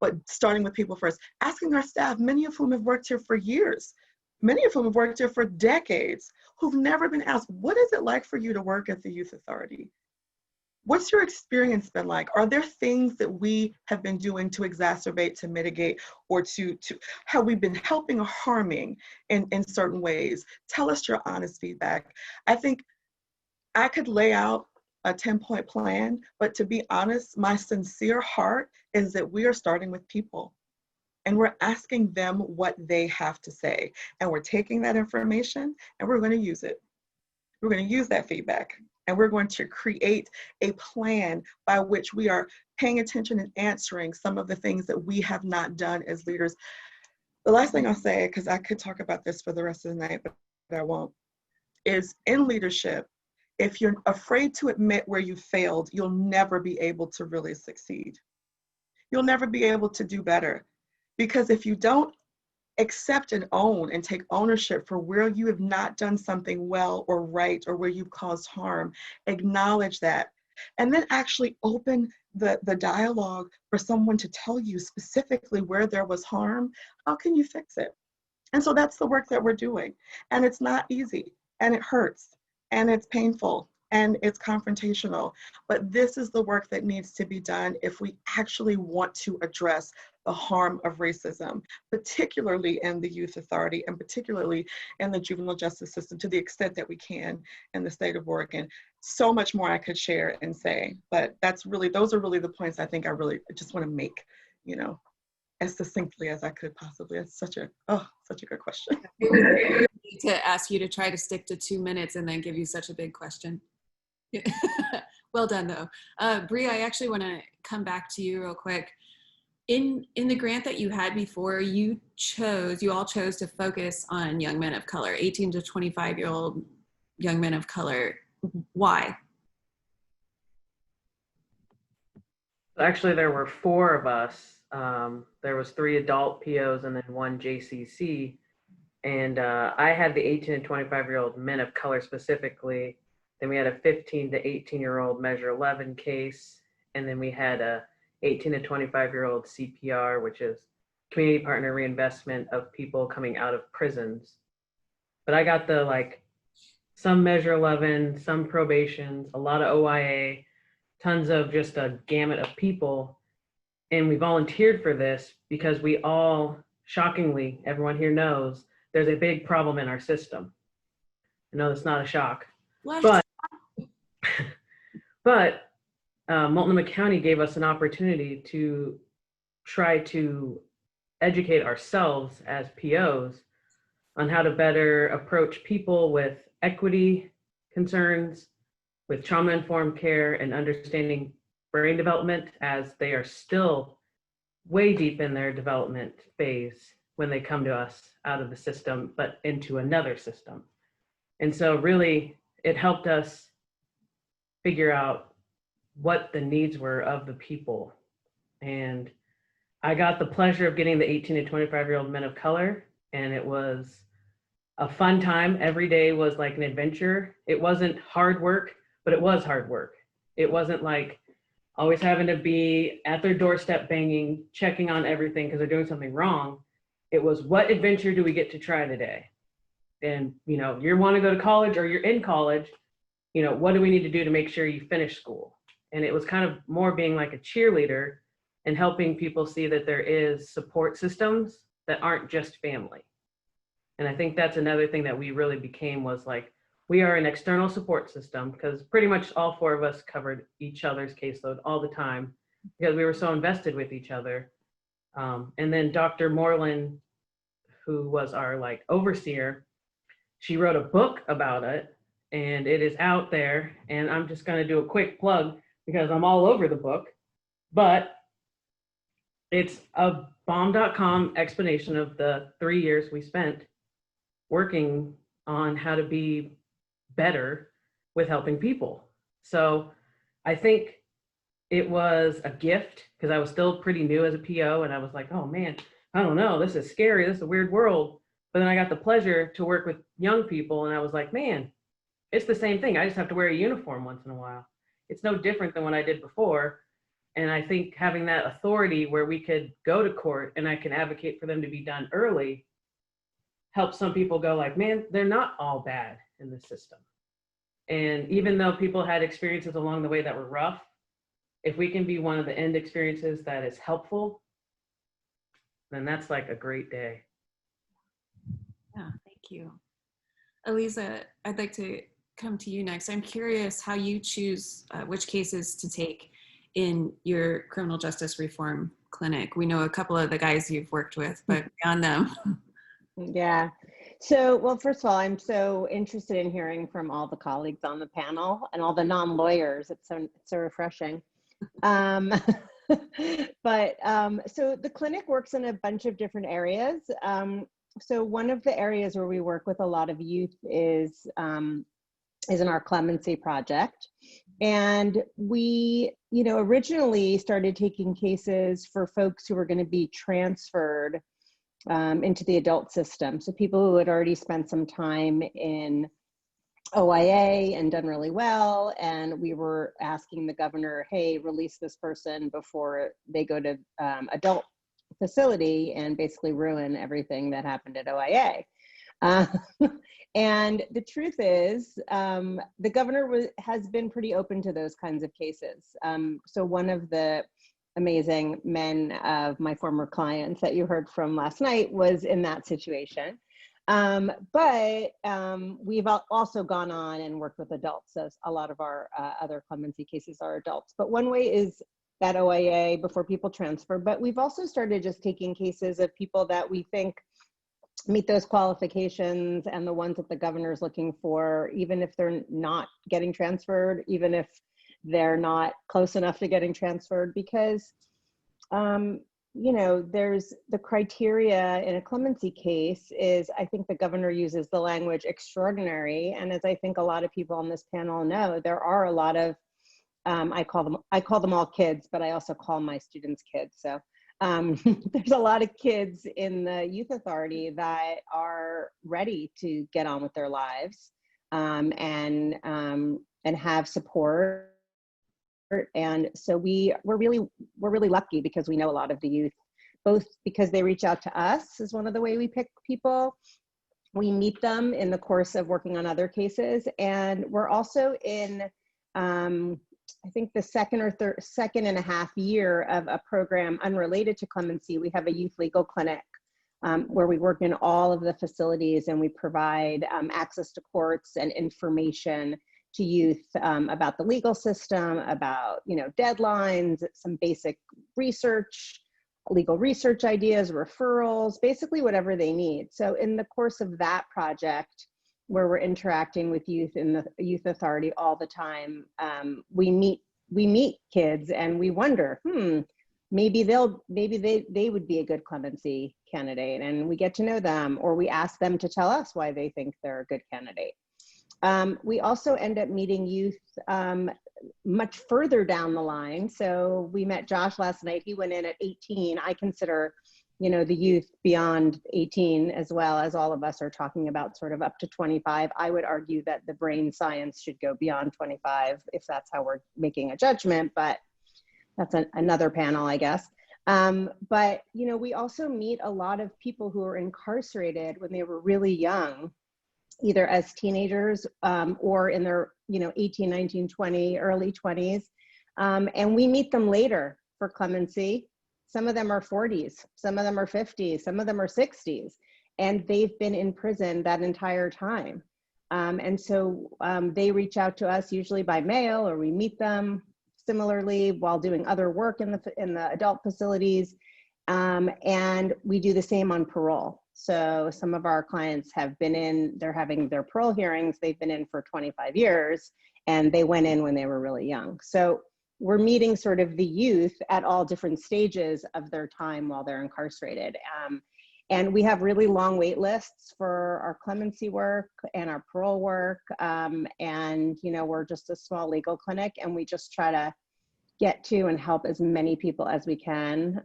[SPEAKER 3] But starting with people first, asking our staff, many of whom have worked here for years, many of whom have worked here for decades, who've never been asked, what is it like for you to work at the Youth Authority? What's your experience been like? Are there things that we have been doing to exacerbate, to mitigate, or to have we been helping or harming in certain ways? Tell us your honest feedback. I think I could lay out a 10-point plan, but to be honest, my sincere heart is that we are starting with people. and we're asking them what they have to say. And we're taking that information and we're going to use it. We're going to use that feedback, and we're going to create a plan by which we are paying attention and answering some of the things that we have not done as leaders. The last thing I'll say, because I could talk about this for the rest of the night, but I won't, is in leadership, if you're afraid to admit where you failed, you'll never be able to really succeed. You'll never be able to do better. Because if you don't accept and own and take ownership for where you have not done something well or right, or where you've caused harm, acknowledge that, and then actually open the dialogue for someone to tell you specifically where there was harm, how can you fix it? And so that's the work that we're doing. And it's not easy, and it hurts, and it's painful, and it's confrontational. But this is the work that needs to be done if we actually want to address the harm of racism, particularly in the youth authority and particularly in the juvenile justice system, to the extent that we can in the state of Oregon. So much more I could share and say, but those are really the points I think I really just want to make, as succinctly as I could possibly. It's such a good question.
[SPEAKER 1] It was very easy to ask you to try to stick to 2 minutes and then give you such a big question. Well done, though. Brie, I actually want to come back to you real quick. In the grant that you had before, you all chose to focus on young men of color, 18 to 25-year-old young men of color. Why?
[SPEAKER 6] Actually, there were 4 of us. There was 3 adult POs and then 1 JCC. And I had the 18 to 25-year-old men of color specifically. Then we had a 15 to 18-year-old Measure 11 case. And then we had a 18 to 25-year-old CPR, which is community partner reinvestment of people coming out of prisons. But I got some Measure 11, some probations, a lot of OIA, tons of just a gamut of people. And we volunteered for this because we all, shockingly, everyone here knows, there's a big problem in our system. I know that's not a shock. But Multnomah County gave us an opportunity to try to educate ourselves as POs on how to better approach people with equity concerns, with trauma-informed care, and understanding brain development, as they are still way deep in their development phase when they come to us out of the system, but into another system. And so really, it helped us figure out what the needs were of the people. And I got the pleasure of getting the 18 to 25-year-old men of color, and it was a fun time. Every day was like an adventure. It wasn't hard work, but it was hard work. It wasn't like always having to be at their doorstep banging, checking on everything because they're doing something wrong. It was, what adventure do we get to try today? And, you want to go to college or you're in college, what do we need to do to make sure you finish school? And it was kind of more being like a cheerleader and helping people see that there is support systems that aren't just family. And I think that's another thing that we really became, was like, we are an external support system, because pretty much all 4 of us covered each other's caseload all the time because we were so invested with each other. And then Dr. Moreland, who was our overseer, she wrote a book about it, and it is out there. And I'm just going to do a quick plug because I'm all over the book, but it's a bomb.com explanation of the 3 years we spent working on how to be better with helping people. So I think it was a gift because I was still pretty new as a PO, and I was like, oh man, I don't know, this is scary, this is a weird world. But then I got the pleasure to work with young people, and I was like, man, it's the same thing. I just have to wear a uniform once in a while. It's no different than what I did before. And I think having that authority where we could go to court and I can advocate for them to be done early helps some people go like, man, they're not all bad in the system. And even though people had experiences along the way that were rough, if we can be one of the end experiences that is helpful, then that's like a great day.
[SPEAKER 1] Yeah, thank you. Aliza, I'd like to come to you next. I'm curious how you choose which cases to take in your criminal justice reform clinic? We know a couple of the guys you've worked with, but beyond them.
[SPEAKER 4] Yeah. So, well, first of all, I'm so interested in hearing from all the colleagues on the panel and all the non-lawyers. It's so refreshing. So the clinic works in a bunch of different areas. So one of the areas where we work with a lot of youth is in our clemency project. And we, originally started taking cases for folks who were going to be transferred into the adult system. So people who had already spent some time in OIA and done really well. And we were asking the governor, hey, release this person before they go to adult facility and basically ruin everything that happened at OIA. And the truth is, the governor has been pretty open to those kinds of cases. So one of the amazing men of my former clients that you heard from last night was in that situation. But we've also gone on and worked with adults. So a lot of our other clemency cases are adults. But one way is at OIA before people transfer. But we've also started just taking cases of people that we think meet those qualifications and the ones that the governor is looking for, even if they're not getting transferred, even if they're not close enough to getting transferred, because there's the criteria in a clemency case is, I think the governor uses the language extraordinary. And as I think a lot of people on this panel know, there are a lot of, I call them all kids, but I also call my students kids. So there's a lot of kids in the youth authority that are ready to get on with their lives and have support. And so we're really lucky because we know a lot of the youth, both because they reach out to us is one of the way we pick people. We meet them in the course of working on other cases, and we're also in I think the second and a half year of a program unrelated to clemency. We have a youth legal clinic where we work in all of the facilities, and we provide access to courts and information to youth about the legal system, about deadlines, some basic research, legal research ideas, referrals, basically whatever they need. So in the course of that project, where we're interacting with youth in the youth authority all the time, we meet kids and we wonder, maybe they would be a good clemency candidate, and we get to know them, or we ask them to tell us why they think they're a good candidate. We also end up meeting youth much further down the line. So we met Josh last night. He went in at 18. I consider, the youth beyond 18, as well as all of us are talking about sort of up to 25. I would argue that the brain science should go beyond 25 if that's how we're making a judgment, but that's another panel, I guess. But, we also meet a lot of people who are incarcerated when they were really young, either as teenagers or in their 18, 19, 20, early 20s. And we meet them later for clemency. Some of them are 40s, some of them are 50s, some of them are 60s, and they've been in prison that entire time. And so they reach out to us usually by mail, or we meet them similarly while doing other work in the adult facilities. And we do the same on parole. So some of our clients have been in, they're having their parole hearings, they've been in for 25 years, and they went in when they were really young. So we're meeting sort of the youth at all different stages of their time while they're incarcerated. And we have really long wait lists for our clemency work and our parole work. And, we're just a small legal clinic, and we just try to get to and help as many people as we can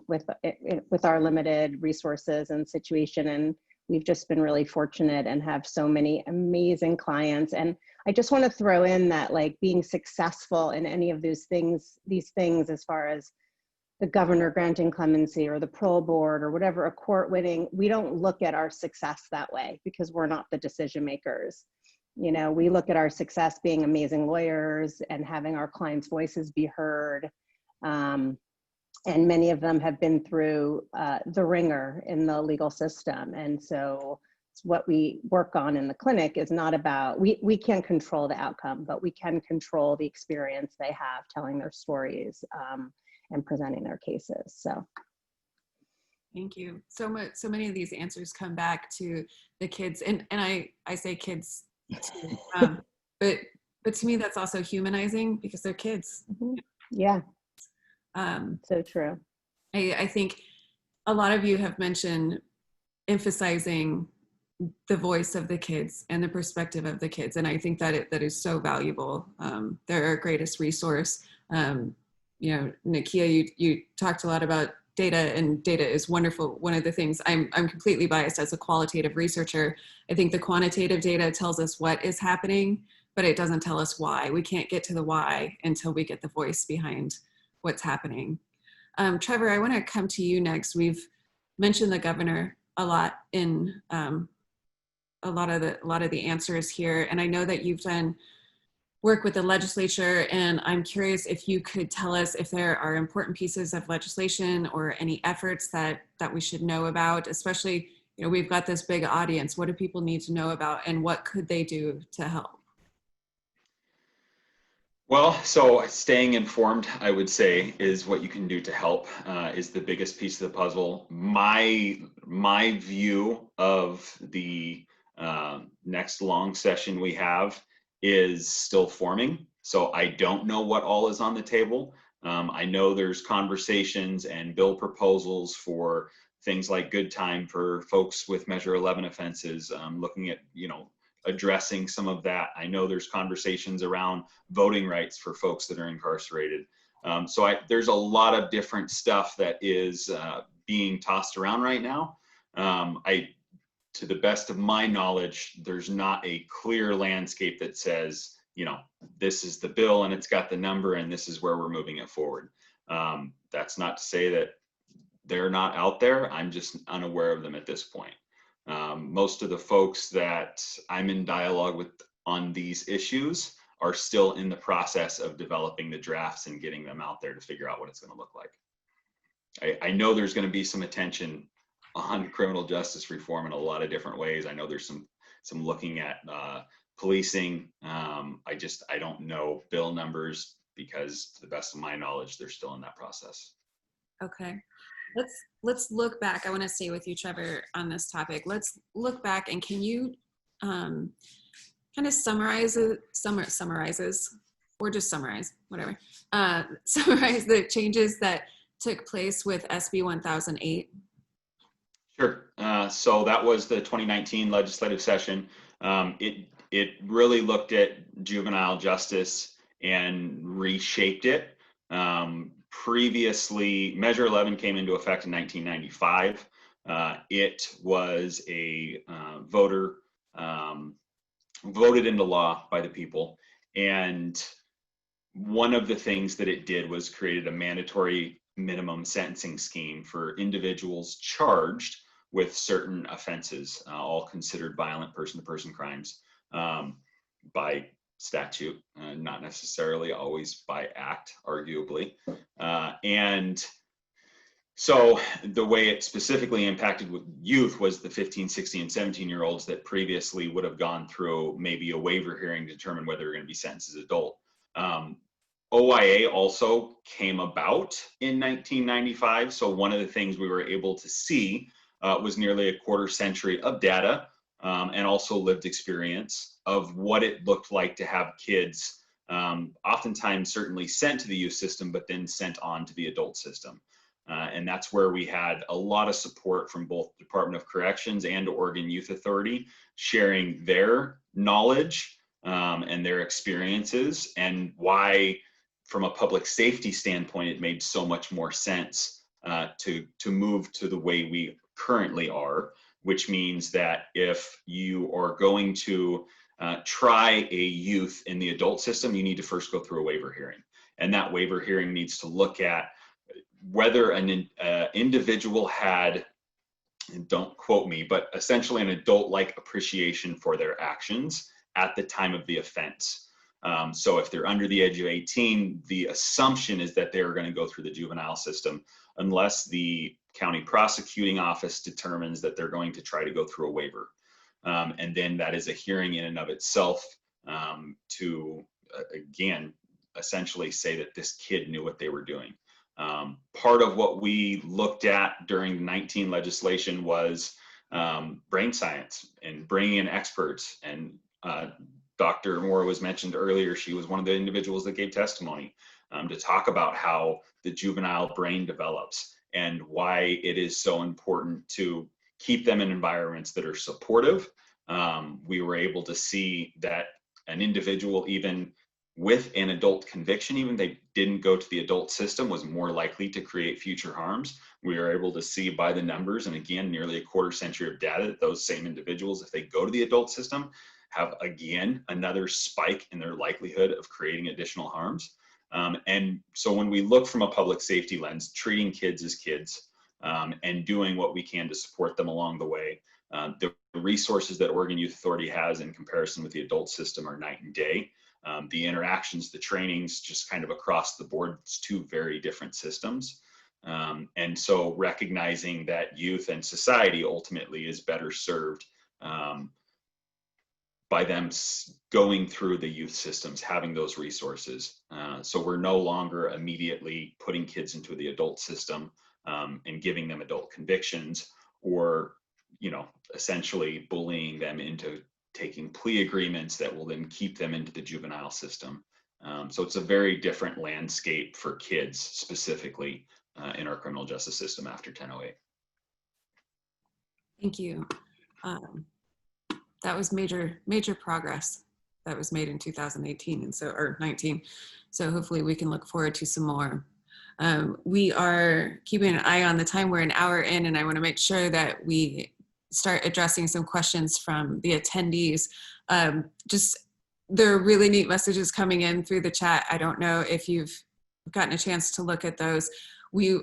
[SPEAKER 4] with our limited resources and situation. And we've just been really fortunate and have so many amazing clients. And I just want to throw in that, like, being successful in any of these things, as far as the governor granting clemency or the parole board or whatever, a court winning, we don't look at our success that way because we're not the decision makers. We look at our success being amazing lawyers and having our clients' voices be heard. And many of them have been through the ringer in the legal system. And so what we work on in the clinic is not about, we can't control the outcome, but we can control the experience they have telling their stories. and presenting their cases. So.
[SPEAKER 1] Thank you. So many of these answers come back to the kids, and I say kids too, but to me that's also humanizing because they're kids.
[SPEAKER 4] Mm-hmm. Yeah. So true.
[SPEAKER 1] I think a lot of you have mentioned emphasizing the voice of the kids and the perspective of the kids, and I think that that is so valuable. They're our greatest resource. Nakeia, you talked a lot about data, and data is wonderful. One of the things, I'm completely biased as a qualitative researcher. I think the quantitative data tells us what is happening, but it doesn't tell us why. We can't get to the why until we get the voice behind what's happening. Trevor, I want to come to you next. We've mentioned the governor a lot in a lot of the answers here, and I know that you've done work with the legislature, and I'm curious if you could tell us if there are important pieces of legislation or any efforts that we should know about, especially, we've got this big audience. What do people need to know about, and what could they do to help?
[SPEAKER 2] Well, so staying informed, I would say, is what you can do to help, is the biggest piece of the puzzle. My view of the next long session we have is still forming. So I don't know what all is on the table. I know there's conversations and bill proposals for things like good time for folks with Measure 11 offenses, looking at, addressing some of that. I know there's conversations around voting rights for folks that are incarcerated. There's a lot of different stuff that is being tossed around right now. To the best of my knowledge, there's not a clear landscape that says, this is the bill and it's got the number and this is where we're moving it forward. That's not to say that they're not out there. I'm just unaware of them at this point. Most of the folks that I'm in dialogue with on these issues are still in the process of developing the drafts and getting them out there to figure out what it's going to look like. I know there's going to be some attention on criminal justice reform in a lot of different ways. I know there's some looking at policing. I don't know bill numbers because, to the best of my knowledge, they're still in that process.
[SPEAKER 1] Okay, let's look back. I want to stay with you, Trevor, on this topic. Let's look back, and can you kind of summarize, or just summarize, whatever, summarize the changes that took place with SB 1008?
[SPEAKER 2] Sure. So that was the 2019 legislative session. It really looked at juvenile justice and reshaped it. Previously, Measure 11 came into effect in 1995. It was a voted into law by the people. And one of the things that it did was created a mandatory minimum sentencing scheme for individuals charged with certain offenses, all considered violent person-to-person crimes by statute, not necessarily always by act, arguably. And so the way it specifically impacted with youth was the 15, 16, and 17-year-olds that previously would have gone through maybe a waiver hearing to determine whether they're going to be sentenced as adult. OIA also came about in 1995. So one of the things we were able to see was nearly a quarter century of data and also lived experience of what it looked like to have kids, oftentimes certainly sent to the youth system, but then sent on to the adult system. And that's where we had a lot of support from both Department of Corrections and Oregon Youth Authority, sharing their knowledge and their experiences, and why, from a public safety standpoint, it made so much more sense to move to the way we currently are, which means that if you are going to try a youth in the adult system, you need to first go through a waiver hearing. And that waiver hearing needs to look at whether an individual had, and don't quote me, but essentially an adult-like appreciation for their actions at the time of the offense. So if they're under the age of 18, the assumption is that they're going to go through the juvenile system unless the county prosecuting office determines that they're going to try to go through a waiver. And then that is a hearing in and of itself to, again, essentially say that this kid knew what they were doing. Part of what we looked at during the 19 legislation was brain science and bringing in experts. And Dr. Moore was mentioned earlier. She was one of the individuals that gave testimony to talk about how the juvenile brain develops and why it is so important to keep them in environments that are supportive. We were able to see that an individual, even with an adult conviction, even they didn't go to the adult system, was more likely to create future harms. We were able to see by the numbers, and again, nearly a quarter century of data, that those same individuals, if they go to the adult system, have again another spike in their likelihood of creating additional harms. And so when we look from a public safety lens, treating kids as kids and doing what we can to support them along the way, the resources that Oregon Youth Authority has in comparison with the adult system are night and day. The interactions, the trainings, just kind of across the board, it's two very different systems. And so recognizing that youth and society ultimately is better served by them going through the youth systems, having those resources. So we're no longer immediately putting kids into the adult system and giving them adult convictions, or, you know, essentially bullying them into taking plea agreements that will then keep them into the juvenile system. So it's a very different landscape for kids specifically in our criminal justice system after 1008.
[SPEAKER 1] Thank you. That was major progress that was made in 2018 and so, or 19. So hopefully we can look forward to some more. We are keeping an eye on the time. We're an hour in, and I want to make sure that we start addressing some questions from the attendees. Just, there are really neat messages coming in through the chat. I don't know if you've gotten a chance to look at those. We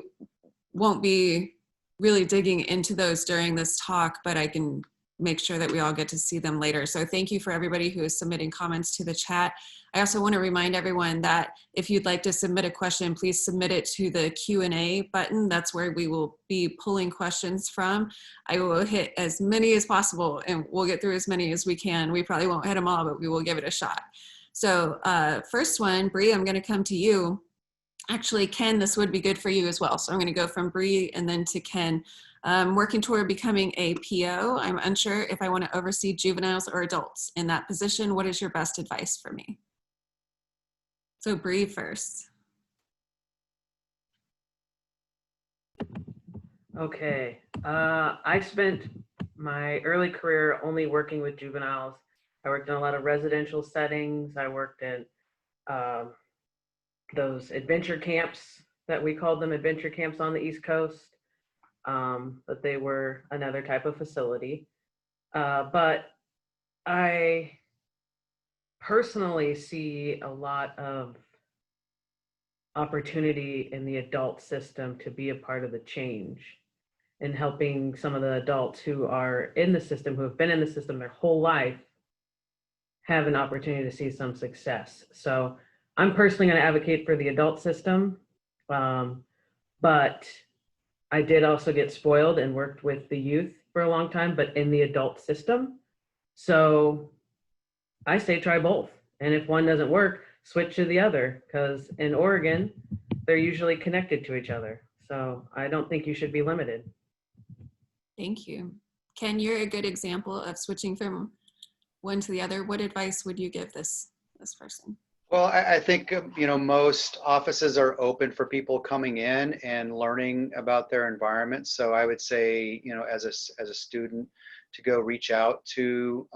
[SPEAKER 1] won't be really digging into those during this talk, but I can make sure that we all get to see them later. So thank you for everybody who is submitting comments to the chat. I also want to remind everyone that if you'd like to submit a question, please submit it to the Q&A button. That's where we will be pulling questions from. I will hit as many as possible, and we'll get through as many as we can. We probably won't hit them all, but we will give it a shot. So first one, Brie, I'm going to come to you. Actually, Ken, this would be good for you as well. So I'm going to go from Brie and then to Ken. Working toward becoming a PO, I'm unsure if I want to oversee juveniles or adults. In that position, what is your best advice for me? So Brie first.
[SPEAKER 6] Okay, I spent my early career only working with juveniles. I worked in a lot of residential settings. I worked in those adventure camps that we called them, adventure camps on the East Coast. But they were another type of facility. But I personally see a lot of opportunity in the adult system to be a part of the change and helping some of the adults who are in the system, who have been in the system their whole life, have an opportunity to see some success. So I'm personally going to advocate for the adult system, but I did also get spoiled and worked with the youth for a long time, but in the adult system. So I say try both. And if one doesn't work, switch to the other, because in Oregon, they're usually connected to each other. So I don't think you should be limited.
[SPEAKER 1] Thank you. Ken, you're a good example of switching from one to the other. What advice would you give this person?
[SPEAKER 7] Well, I think, you know, most offices are open for people coming in and learning about their environment. So I would say, you know, as a student, to go reach out to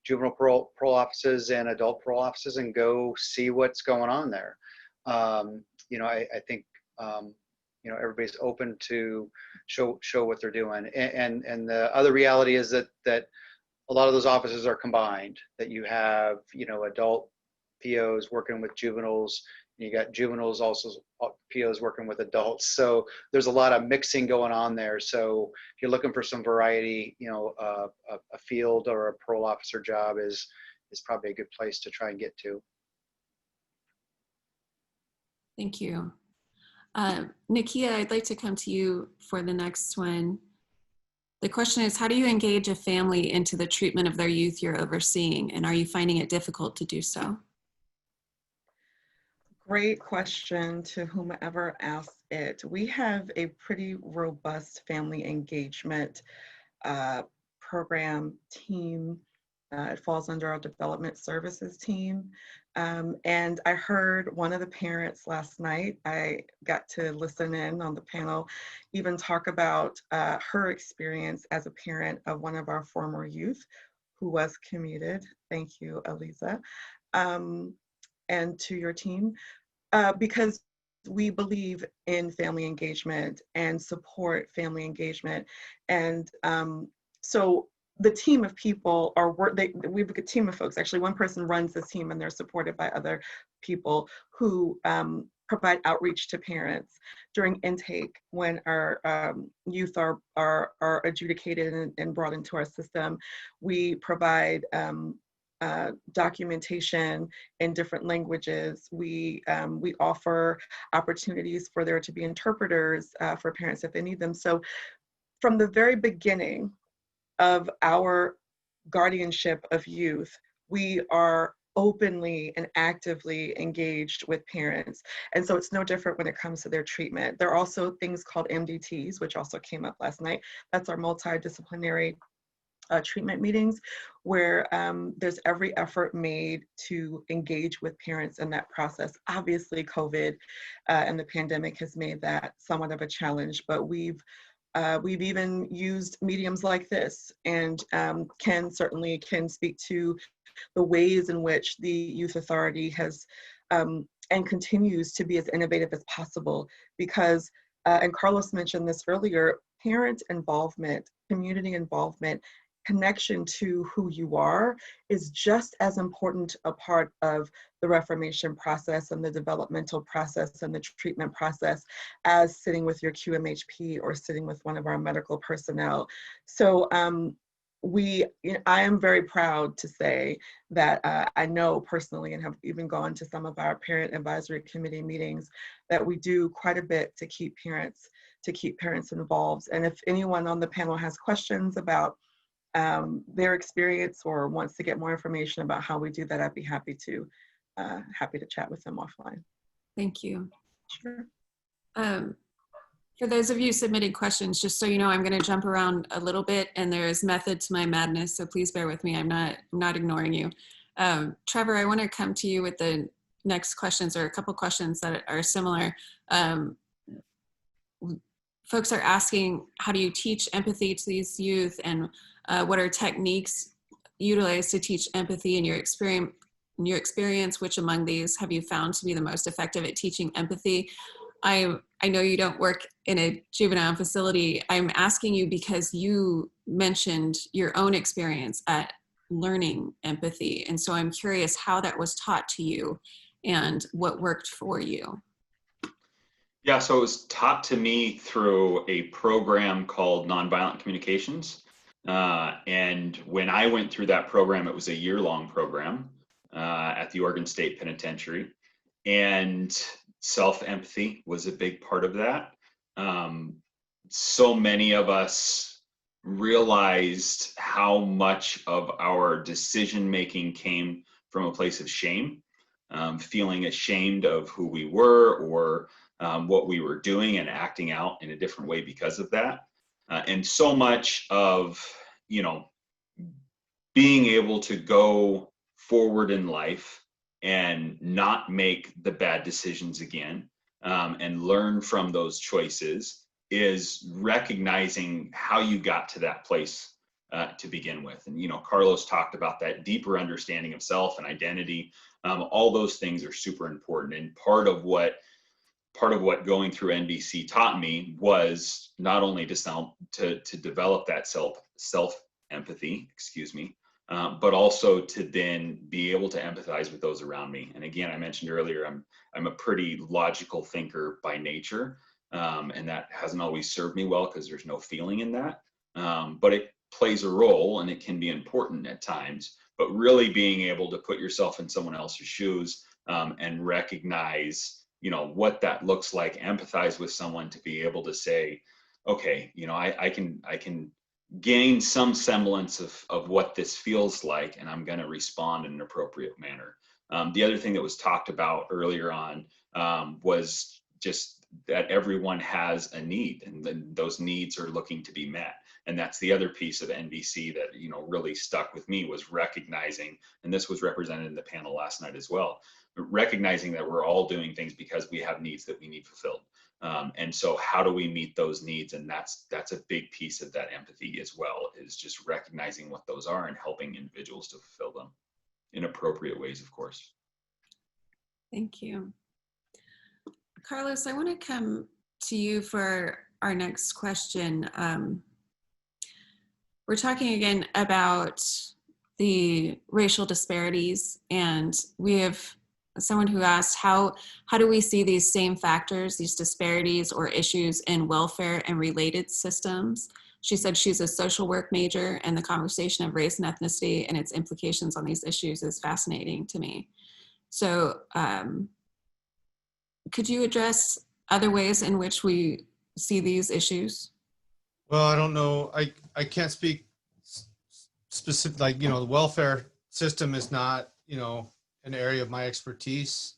[SPEAKER 7] juvenile parole offices and adult parole offices and go see what's going on there. You know, I think, you know, everybody's open to show what they're doing. And the other reality is that a lot of those offices are combined, that you have, you know, adult POs working with juveniles, and you got juveniles also POs working with adults. So there's a lot of mixing going on there. So if you're looking for some variety, you know, a field or a parole officer job is probably a good place to try and get to.
[SPEAKER 1] Thank you. Nakeia, I'd like to come to you for the next one. The question is, how do you engage a family into the treatment of their youth you're overseeing? And are you finding it difficult to do so?
[SPEAKER 3] great question to whomever asked it. We have a pretty robust family engagement program team. It falls under our development services team. And I heard one of the parents last night, I got to listen in on the panel, even talk about her experience as a parent of one of our former youth who was commuted. Thank you, Aliza, and to your team, because we believe in family engagement and support family engagement. And so the team of people are, we have a team of folks, actually one person runs this team and they're supported by other people who provide outreach to parents during intake when our youth are adjudicated and brought into our system. We provide documentation in different languages. We offer opportunities for there to be interpreters for parents if they need them. So from the very beginning of our guardianship of youth, we are openly and actively engaged with parents. And so it's no different when it comes to their treatment. There are also things called MDTs, which also came up last night. That's our multidisciplinary treatment meetings, where there's every effort made to engage with parents in that process. Obviously, COVID and the pandemic has made that somewhat of a challenge, but we've even used mediums like this, and can speak to the ways in which the Youth Authority has and continues to be as innovative as possible. Because, and Carlos mentioned this earlier, parent involvement, community involvement, connection to who you are is just as important a part of the reformation process and the developmental process and the treatment process as sitting with your QMHP or sitting with one of our medical personnel. So I am very proud to say that I know personally, and have even gone to some of our parent advisory committee meetings, that we do quite a bit to keep parents involved. And if anyone on the panel has questions about their experience or wants to get more information about how we do that, I'd be happy to chat with them offline.
[SPEAKER 1] Thank you.
[SPEAKER 3] Sure.
[SPEAKER 1] For those of you submitting questions, just so you know, I'm going to jump around a little bit, and there is method to my madness, so please bear with me. I'm not ignoring you. Trevor, I want to come to you with the next questions, or a couple questions that are similar. Folks are asking, how do you teach empathy to these youth, and what are techniques utilized to teach empathy in your experience? Which among these have you found to be the most effective at teaching empathy? I know you don't work in a juvenile facility. I'm asking you because you mentioned your own experience at learning empathy. And so I'm curious how that was taught to you and what worked for you.
[SPEAKER 2] Yeah, so it was taught to me through a program called Nonviolent Communications. And when I went through that program, it was a year-long program at the Oregon State Penitentiary. And self-empathy was a big part of that. So many of us realized how much of our decision-making came from a place of shame, feeling ashamed of who we were or what we were doing and acting out in a different way because of that. And so much of, being able to go forward in life and not make the bad decisions again, and learn from those choices, is recognizing how you got to that place to begin with. And, Carlos talked about that deeper understanding of self and identity. All those things are super important. And part of what going through NVC taught me was not only to develop that self empathy, but also to then be able to empathize with those around me. And again, I mentioned earlier, I'm a pretty logical thinker by nature, and that hasn't always served me well because there's no feeling in that. But it plays a role, and it can be important at times. But really being able to put yourself in someone else's shoes and recognize what that looks like, empathize with someone to be able to say, okay, I can gain some semblance of what this feels like, and I'm going to respond in an appropriate manner. The other thing that was talked about earlier on was just that everyone has a need, and then those needs are looking to be met. And that's the other piece of NVC that, you know, really stuck with me, was recognizing, and this was represented in the panel last night as well, recognizing that we're all doing things because we have needs that we need fulfilled. And so how do we meet those needs? And that's a big piece of that empathy as well, is just recognizing what those are and helping individuals to fulfill them in appropriate ways, of course.
[SPEAKER 1] Thank you. Carlos, I want to come to you for our next question. We're talking again about the racial disparities, and we have someone who asked, how do we see these same factors, these disparities or issues in welfare and related systems? She said she's a social work major, and the conversation of race and ethnicity and its implications on these issues is fascinating to me. So could you address other ways in which we see these issues?
[SPEAKER 5] Well, I don't know. I can't speak specific, like, you know, the welfare system is not, you know, an area of my expertise.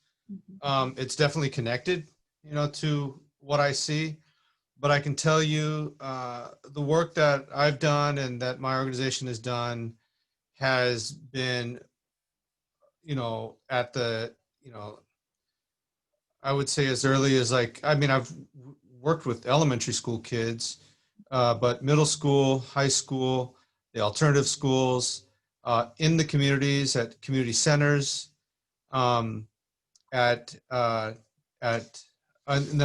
[SPEAKER 5] It's definitely connected, you know, to what I see. But I can tell you the work that I've done and that my organization has done has been, you know, at the, you know, I would say as early as, like, I mean, I've worked with elementary school kids, but middle school, high school, the alternative schools, in the communities, at community centers, and then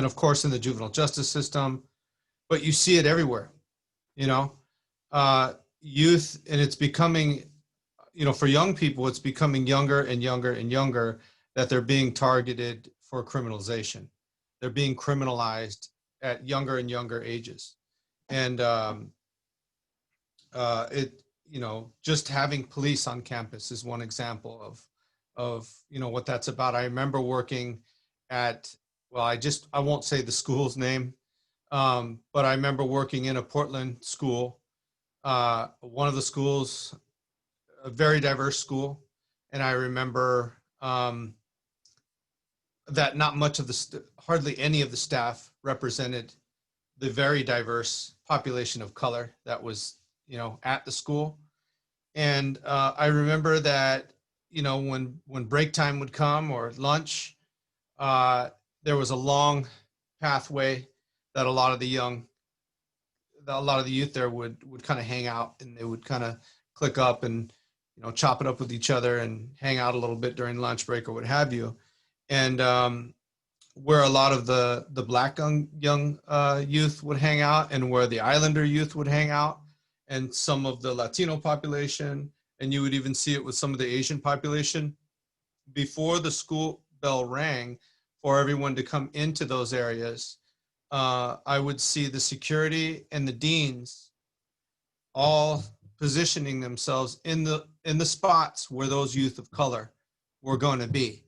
[SPEAKER 5] of course in the juvenile justice system. But you see it everywhere, you know, youth, and it's becoming, you know, for young people, it's becoming younger and younger and younger that they're being targeted for criminalization. They're being criminalized at younger and younger ages. And it, you know, just having police on campus is one example of, you know, what that's about. I remember working at, well, I won't say the school's name, but I remember working in a Portland school, one of the schools, a very diverse school. And I remember that not much of the, hardly any of the staff represented the very diverse population of color that was, you know, at the school. And I remember that, you know, when break time would come or lunch, there was a long pathway that a lot of the youth there would kind of hang out, and they would kind of click up and, you know, chop it up with each other and hang out a little bit during lunch break or what have you. And where a lot of the Black young youth would hang out, and where the Islander youth would hang out, and some of the Latino population, and you would even see it with some of the Asian population. Before the school bell rang for everyone to come into those areas, I would see the security and the deans all positioning themselves in the spots where those youth of color were going to be.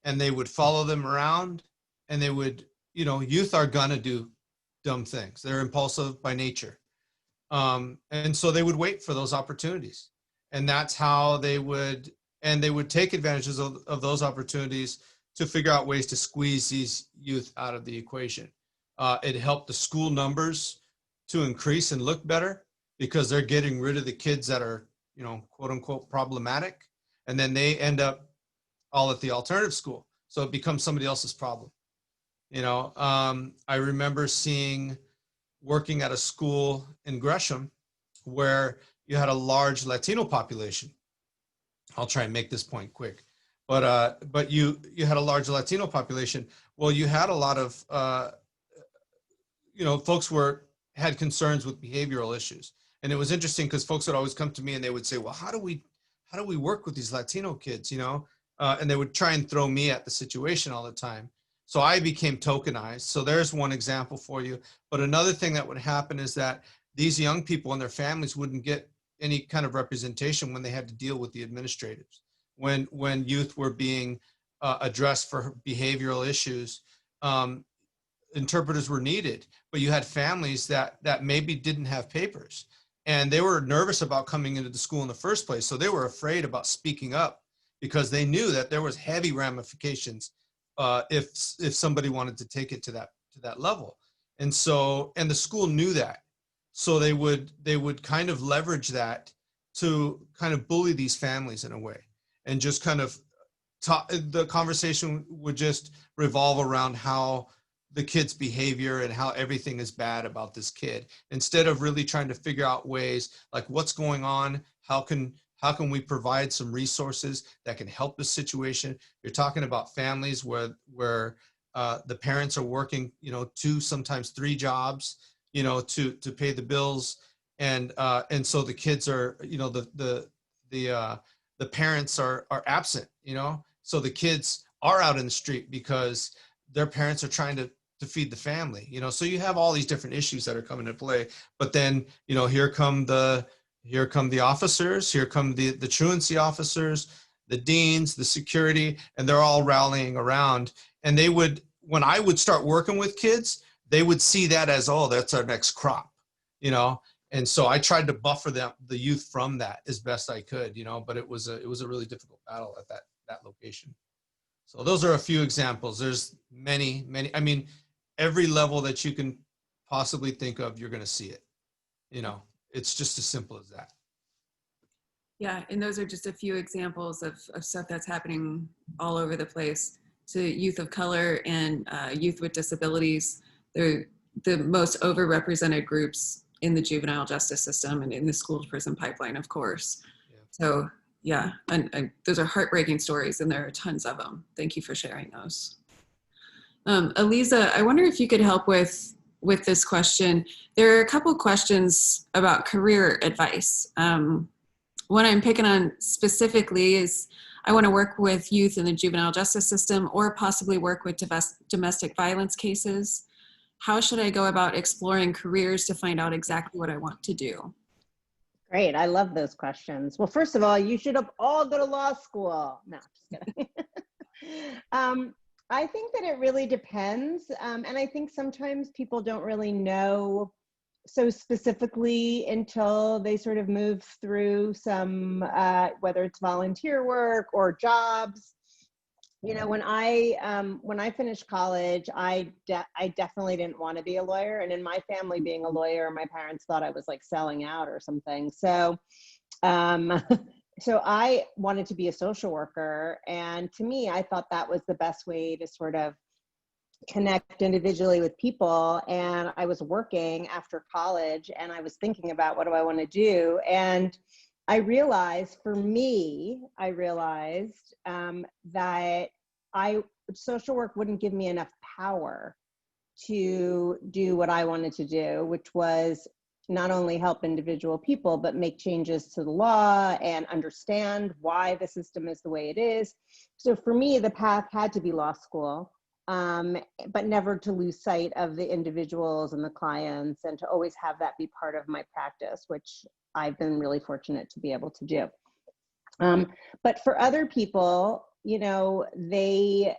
[SPEAKER 5] And they would follow them around, and they would, you know, youth are gonna do dumb things. They're impulsive by nature. And so they would wait for those opportunities. And that's how they would take advantages of those opportunities to figure out ways to squeeze these youth out of the equation. It helped the school numbers to increase and look better, because they're getting rid of the kids that are, you know, quote unquote problematic. And then they end up all at the alternative school. So it becomes somebody else's problem. You know, I remember working at a school in Gresham where you had a large Latino population. I'll try and make this point quick, but you had a large Latino population. Well, you had a lot of, you know, folks had concerns with behavioral issues. And it was interesting because folks would always come to me and they would say, well, how do we work with these Latino kids, you know? And they would try and throw me at the situation all the time. So I became tokenized. So there's one example for you. But another thing that would happen is that these young people and their families wouldn't get any kind of representation when they had to deal with the administrators. When youth were being addressed for behavioral issues, interpreters were needed, but you had families that maybe didn't have papers. and they were nervous about coming into the school in the first place. So they were afraid about speaking up because they knew that there was heavy ramifications if somebody wanted to take it to that level. And so, and the school knew that. So they would kind of leverage that to kind of bully these families in a way, and just kind of the conversation would just revolve around how the kid's behavior and how everything is bad about this kid, instead of really trying to figure out ways like what's going on, how can we provide some resources that can help the situation. You're talking about families where the parents are working, 2, sometimes 3 jobs, to pay the bills, and so the kids are, the parents are absent, so the kids are out in the street because their parents are trying to feed the family, so you have all these different issues that are coming into play. But then, here come the officers, here come the truancy officers, the deans, the security, and they're all rallying around. And when I would start working with kids, they would see that as, oh, that's our next crop, And so I tried to buffer the youth from that as best I could, but it was a really difficult battle at that location. So those are a few examples. There's many, many. I mean, every level that you can possibly think of, you're going to see it. It's just as simple as that.
[SPEAKER 1] Yeah, and those are just a few examples of stuff that's happening all over the place to youth of color and youth with disabilities. They're the most overrepresented groups in the juvenile justice system and in the school to prison pipeline, of course. Yeah. So yeah, and those are heartbreaking stories, and there are tons of them. Thank you for sharing those. Aliza, I wonder if you could help with this question. There are a couple questions about career advice. One I'm picking on specifically is I want to work with youth in the juvenile justice system or possibly work with domestic violence cases. How should I go about exploring careers to find out exactly what I want to do?
[SPEAKER 4] Great, I love those questions. Well, first of all, you should all go to law school. No, just kidding. I think that it really depends. And I think sometimes people don't really know so specifically until they sort of move through some, whether it's volunteer work or jobs. When I finished college, I definitely didn't want to be a lawyer. And in my family, being a lawyer, my parents thought I was like selling out or something. So, so I wanted to be a social worker. And to me, I thought that was the best way to sort of connect individually with people. And I was working after college and I was thinking about what do I want to do? And I realized that social work wouldn't give me enough power to do what I wanted to do, which was not only help individual people, but make changes to the law and understand why the system is the way it is. So for me, the path had to be law school, but never to lose sight of the individuals and the clients, and to always have that be part of my practice, which I've been really fortunate to be able to do. But for other people, they're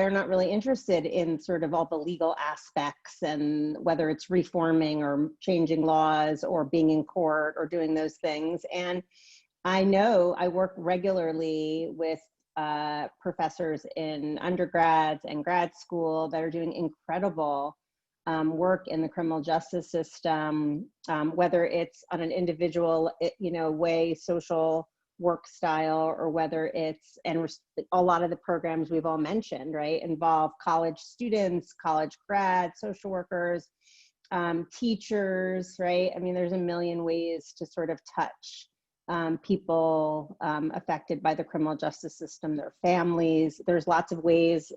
[SPEAKER 4] not really interested in sort of all the legal aspects, and whether it's reforming or changing laws or being in court or doing those things. And I know I work regularly with professors in undergrads and grad school that are doing incredible work in the criminal justice system, whether it's on an individual, way, social work style, or whether it's, and a lot of the programs we've all mentioned, right, involve college students, college grads, social workers, teachers, right? I mean, there's a million ways to sort of touch people affected by the criminal justice system, their families. There's lots of ways,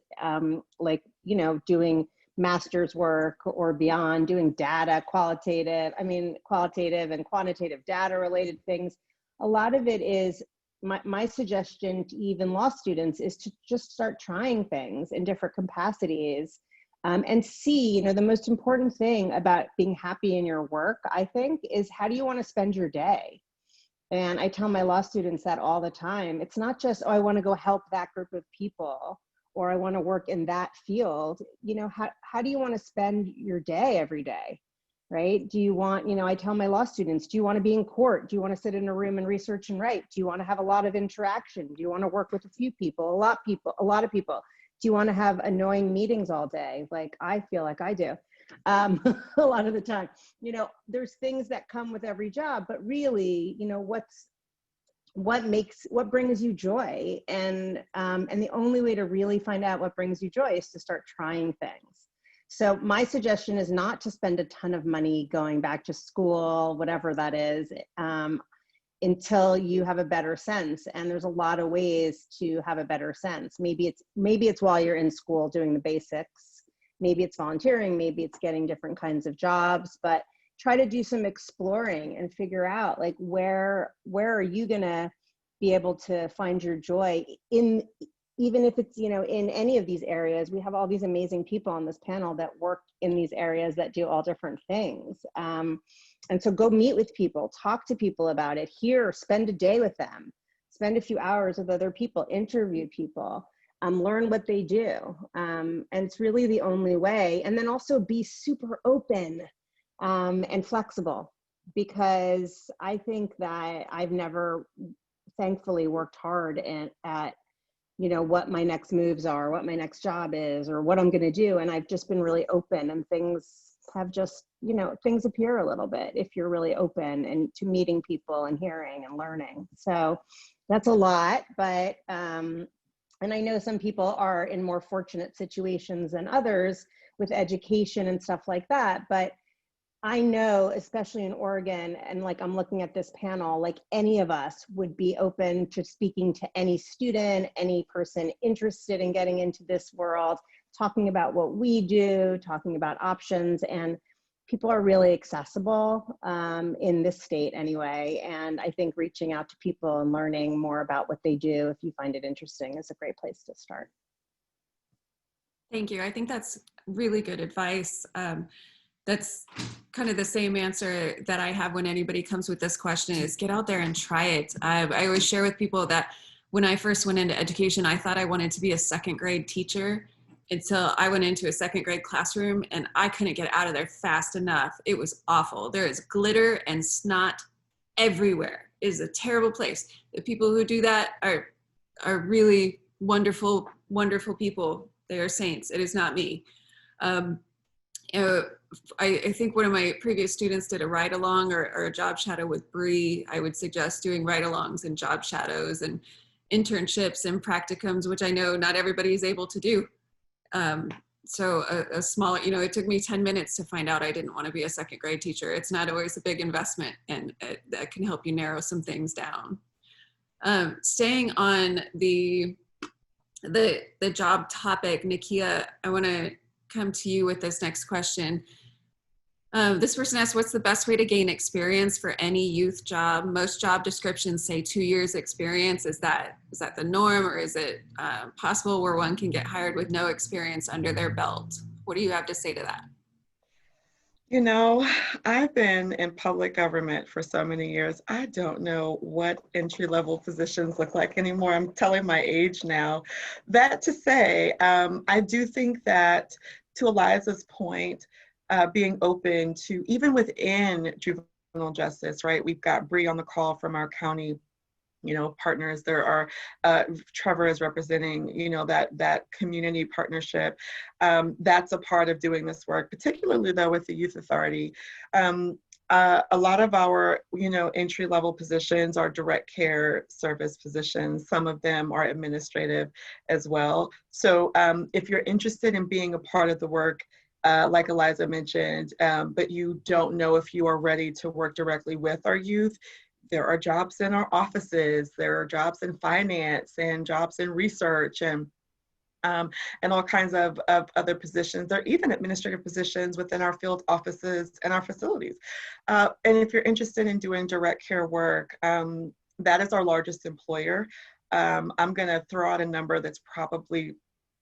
[SPEAKER 4] doing master's work or beyond, doing data, qualitative and quantitative data related things. A lot of it is, my suggestion to even law students is to just start trying things in different capacities and see, the most important thing about being happy in your work, I think, is how do you want to spend your day? And I tell my law students that all the time. It's not just, oh, I want to go help that group of people, or I want to work in that field. How do you want to spend your day every day, right? Do you want, I tell my law students, do you want to be in court? Do you want to sit in a room and research and write? Do you want to have a lot of interaction? Do you want to work with a few people, a lot of people? Do you want to have annoying meetings all day? Like I feel like I do a lot of the time. There's things that come with every job, but really, what brings you joy? And the only way to really find out what brings you joy is to start trying things. So my suggestion is not to spend a ton of money going back to school, whatever that is, until you have a better sense. And there's a lot of ways to have a better sense. Maybe it's while you're in school doing the basics. Maybe it's volunteering. Maybe it's getting different kinds of jobs. But try to do some exploring and figure out like where are you gonna be able to find your joy in, even if it's, in any of these areas. We have all these amazing people on this panel that work in these areas that do all different things. And so go meet with people, talk to people about it, spend a day with them, spend a few hours with other people, interview people, learn what they do. And it's really the only way. And then also be super open and flexible, because I think that I've never, thankfully, worked hard at what my next moves are, what my next job is, or what I'm going to do. And I've just been really open, and things have just, things appear a little bit if you're really open and to meeting people and hearing and learning. So that's a lot, but, and I know some people are in more fortunate situations than others with education and stuff like that. But I know, especially in Oregon, and like I'm looking at this panel, like any of us would be open to speaking to any student, any person interested in getting into this world, talking about what we do, talking about options. And people are really accessible in this state anyway. And I think reaching out to people and learning more about what they do, if you find it interesting, is a great place to start.
[SPEAKER 1] Thank you. I think that's really good advice. That's kind of the same answer that I have when anybody comes with this question is get out there and try it. I always share with people that when I first went into education, I thought I wanted to be a second grade teacher until I went into a second grade classroom and I couldn't get out of there fast enough. It was awful. There is glitter and snot everywhere. It is a terrible place. The people who do that are really wonderful, wonderful people. They are saints. It is not me. I think one of my previous students did a ride-along or a job shadow with Brie. I would suggest doing ride-alongs and job shadows and internships and practicums, which I know not everybody is able to do. So a small, it took me 10 minutes to find out I didn't want to be a second grade teacher. It's not always a big investment, and that can help you narrow some things down. Staying on the job topic, Nakeia, I want to come to you with this next question. This person asks, what's the best way to gain experience for any youth job? Most job descriptions say 2 years experience. Is that the norm, or is it possible where one can get hired with no experience under their belt? What do you have to say to that?
[SPEAKER 3] I've been in public government for so many years. I don't know what entry-level positions look like anymore. I'm telling my age now. That to say, I do think that, to Aliza's point, being open to, even within juvenile justice, right? We've got Brie on the call from our county, partners. There are, Trevor is representing, that community partnership. That's a part of doing this work, particularly though with the Youth Authority. A lot of our, entry-level positions are direct care service positions. Some of them are administrative as well. So if you're interested in being a part of the work, like Aliza mentioned, but you don't know if you are ready to work directly with our youth, there are jobs in our offices, there are jobs in finance and jobs in research and all kinds of other positions. There are even administrative positions within our field offices and our facilities. And if you're interested in doing direct care work, that is our largest employer. I'm going to throw out a number that's probably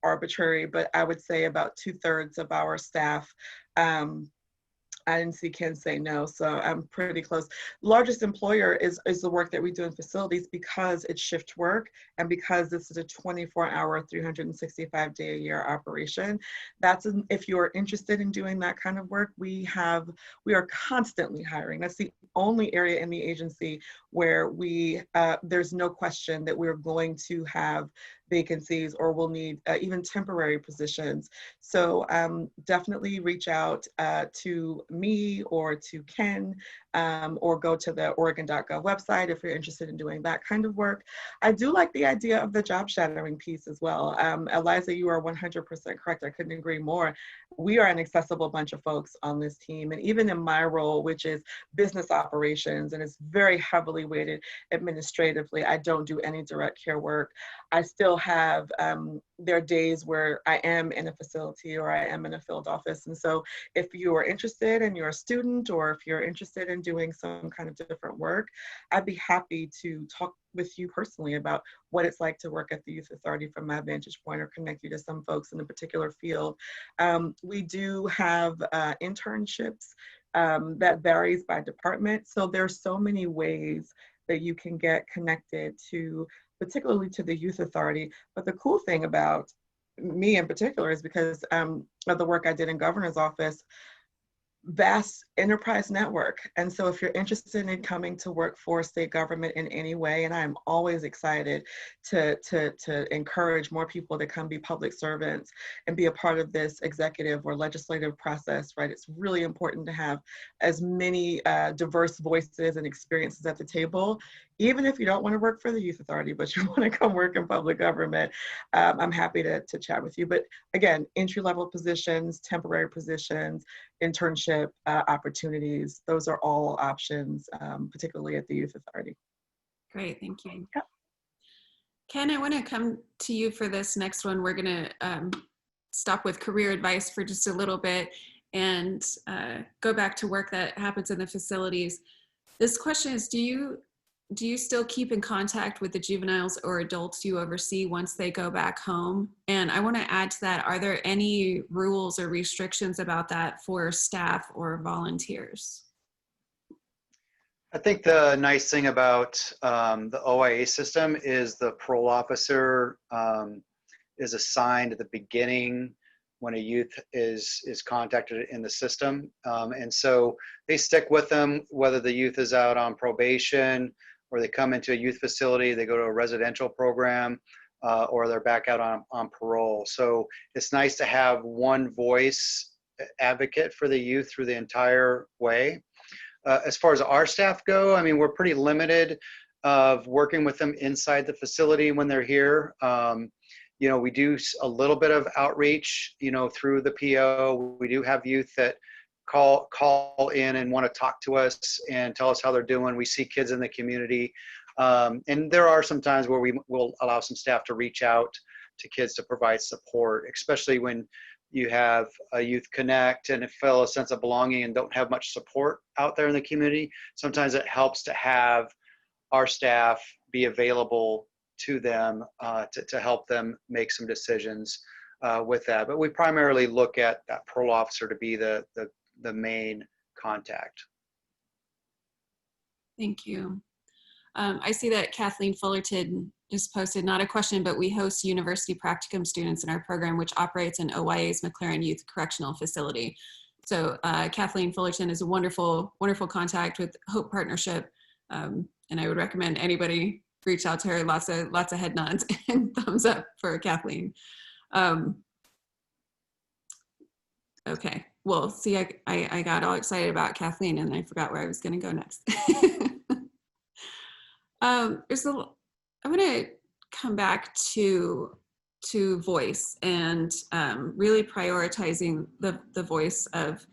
[SPEAKER 3] arbitrary, but I would say about 2/3 of our staff I didn't see Ken say no, so I'm pretty close. Largest employer is the work that we do in facilities because it's shift work and because this is a 24-hour, 365-day-a-year operation. If you are interested in doing that kind of work, we are constantly hiring. That's the only area in the agency where there's no question that we're going to have vacancies or we'll need even temporary positions. So definitely reach out to me or to Ken or go to the Oregon.gov website if you're interested in doing that kind of work. I do like the idea of the job shadowing piece as well. Aliza, you are 100% correct. I couldn't agree more. We are an accessible bunch of folks on this team. And even in my role, which is business operations and it's very heavily weighted administratively, I don't do any direct care work. I still have, there are days where I am in a facility or I am in a field office. And so if you are interested and you're a student or if you're interested in doing some kind of different work, I'd be happy to talk with you personally about what it's like to work at the Youth Authority from my vantage point or connect you to some folks in a particular field. We do have internships that varies by department. So there's so many ways that you can get connected to, particularly to the Youth Authority. But the cool thing about me in particular is because of the work I did in governor's office, vast enterprise network. And so if you're interested in coming to work for state government in any way, and I'm always excited to encourage more people to come be public servants and be a part of this executive or legislative process, right? It's really important to have as many diverse voices and experiences at the table, even if you don't want to work for the Youth Authority, but you want to come work in public government. I'm happy to chat with you. But again, entry-level positions, temporary positions, internship opportunities, those are all options, particularly at the Youth Authority.
[SPEAKER 1] Great, thank you.
[SPEAKER 3] Yeah.
[SPEAKER 1] Ken, I want to come to you for this next one. We're going to stop with career advice for just a little bit and go back to work that happens in the facilities. This question is, do you still keep in contact with the juveniles or adults you oversee once they go back home? And I want to add to that, are there any rules or restrictions about that for staff or volunteers?
[SPEAKER 7] I think the nice thing about the OIA system is the parole officer is assigned at the beginning when a youth is contacted in the system. And so they stick with them, whether the youth is out on probation or they come into a youth facility, they go to a residential program, or they're back out on parole. So it's nice to have one voice advocate for the youth through the entire way. As far as our staff go, I mean, we're pretty limited of working with them inside the facility when they're here. You know, we do a little bit of outreach, you know, through the PO. We do have youth that call in and want to talk to us and tell us how they're doing. We see kids in the community. And there are some times where we will allow some staff to reach out to kids to provide support, especially when you have a youth connect and feel a sense of belonging and don't have much support out there in the community. Sometimes it helps to have our staff be available to them to help them make some decisions with that. But we primarily look at that parole officer to be the main contact.
[SPEAKER 1] Thank you. I see that Kathleen Fullerton just posted, not a question, but we host university practicum students in our program, which operates in OIA's McLaren Youth Correctional Facility. So Kathleen Fullerton is a wonderful, wonderful contact with Hope Partnership. And I would recommend anybody reach out to her. Lots of head nods and thumbs up for Kathleen. Okay, well, see, I got all excited about Kathleen and I forgot where I was gonna go next. I'm gonna come back to voice and really prioritizing the voice of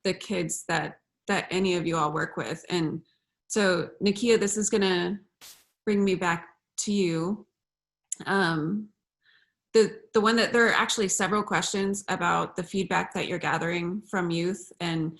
[SPEAKER 1] the kids that any of you all work with. And so Nakeia, this is gonna bring me back to you. The one that there are actually several questions about the feedback that you're gathering from youth, and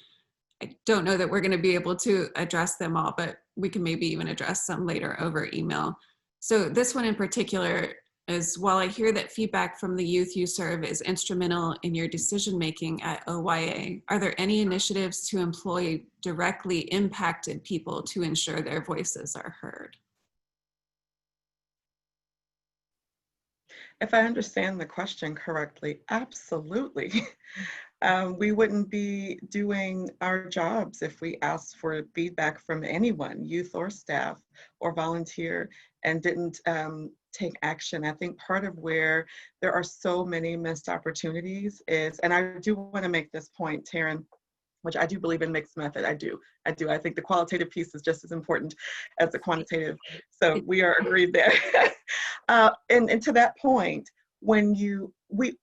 [SPEAKER 1] I don't know that we're going to be able to address them all, but we can maybe even address some later over email. So this one in particular is, while I hear that feedback from the youth you serve is instrumental in your decision-making at OYA, are there any initiatives to employ directly impacted people to ensure their voices are heard?
[SPEAKER 3] If I understand the question correctly, absolutely. We wouldn't be doing our jobs if we asked for feedback from anyone, youth or staff or volunteer, and didn't take action. I think part of where there are so many missed opportunities is, and I do want to make this point, Taryn, which I do believe in mixed method. I do. I think the qualitative piece is just as important as the quantitative. So we are agreed there. And to that point, when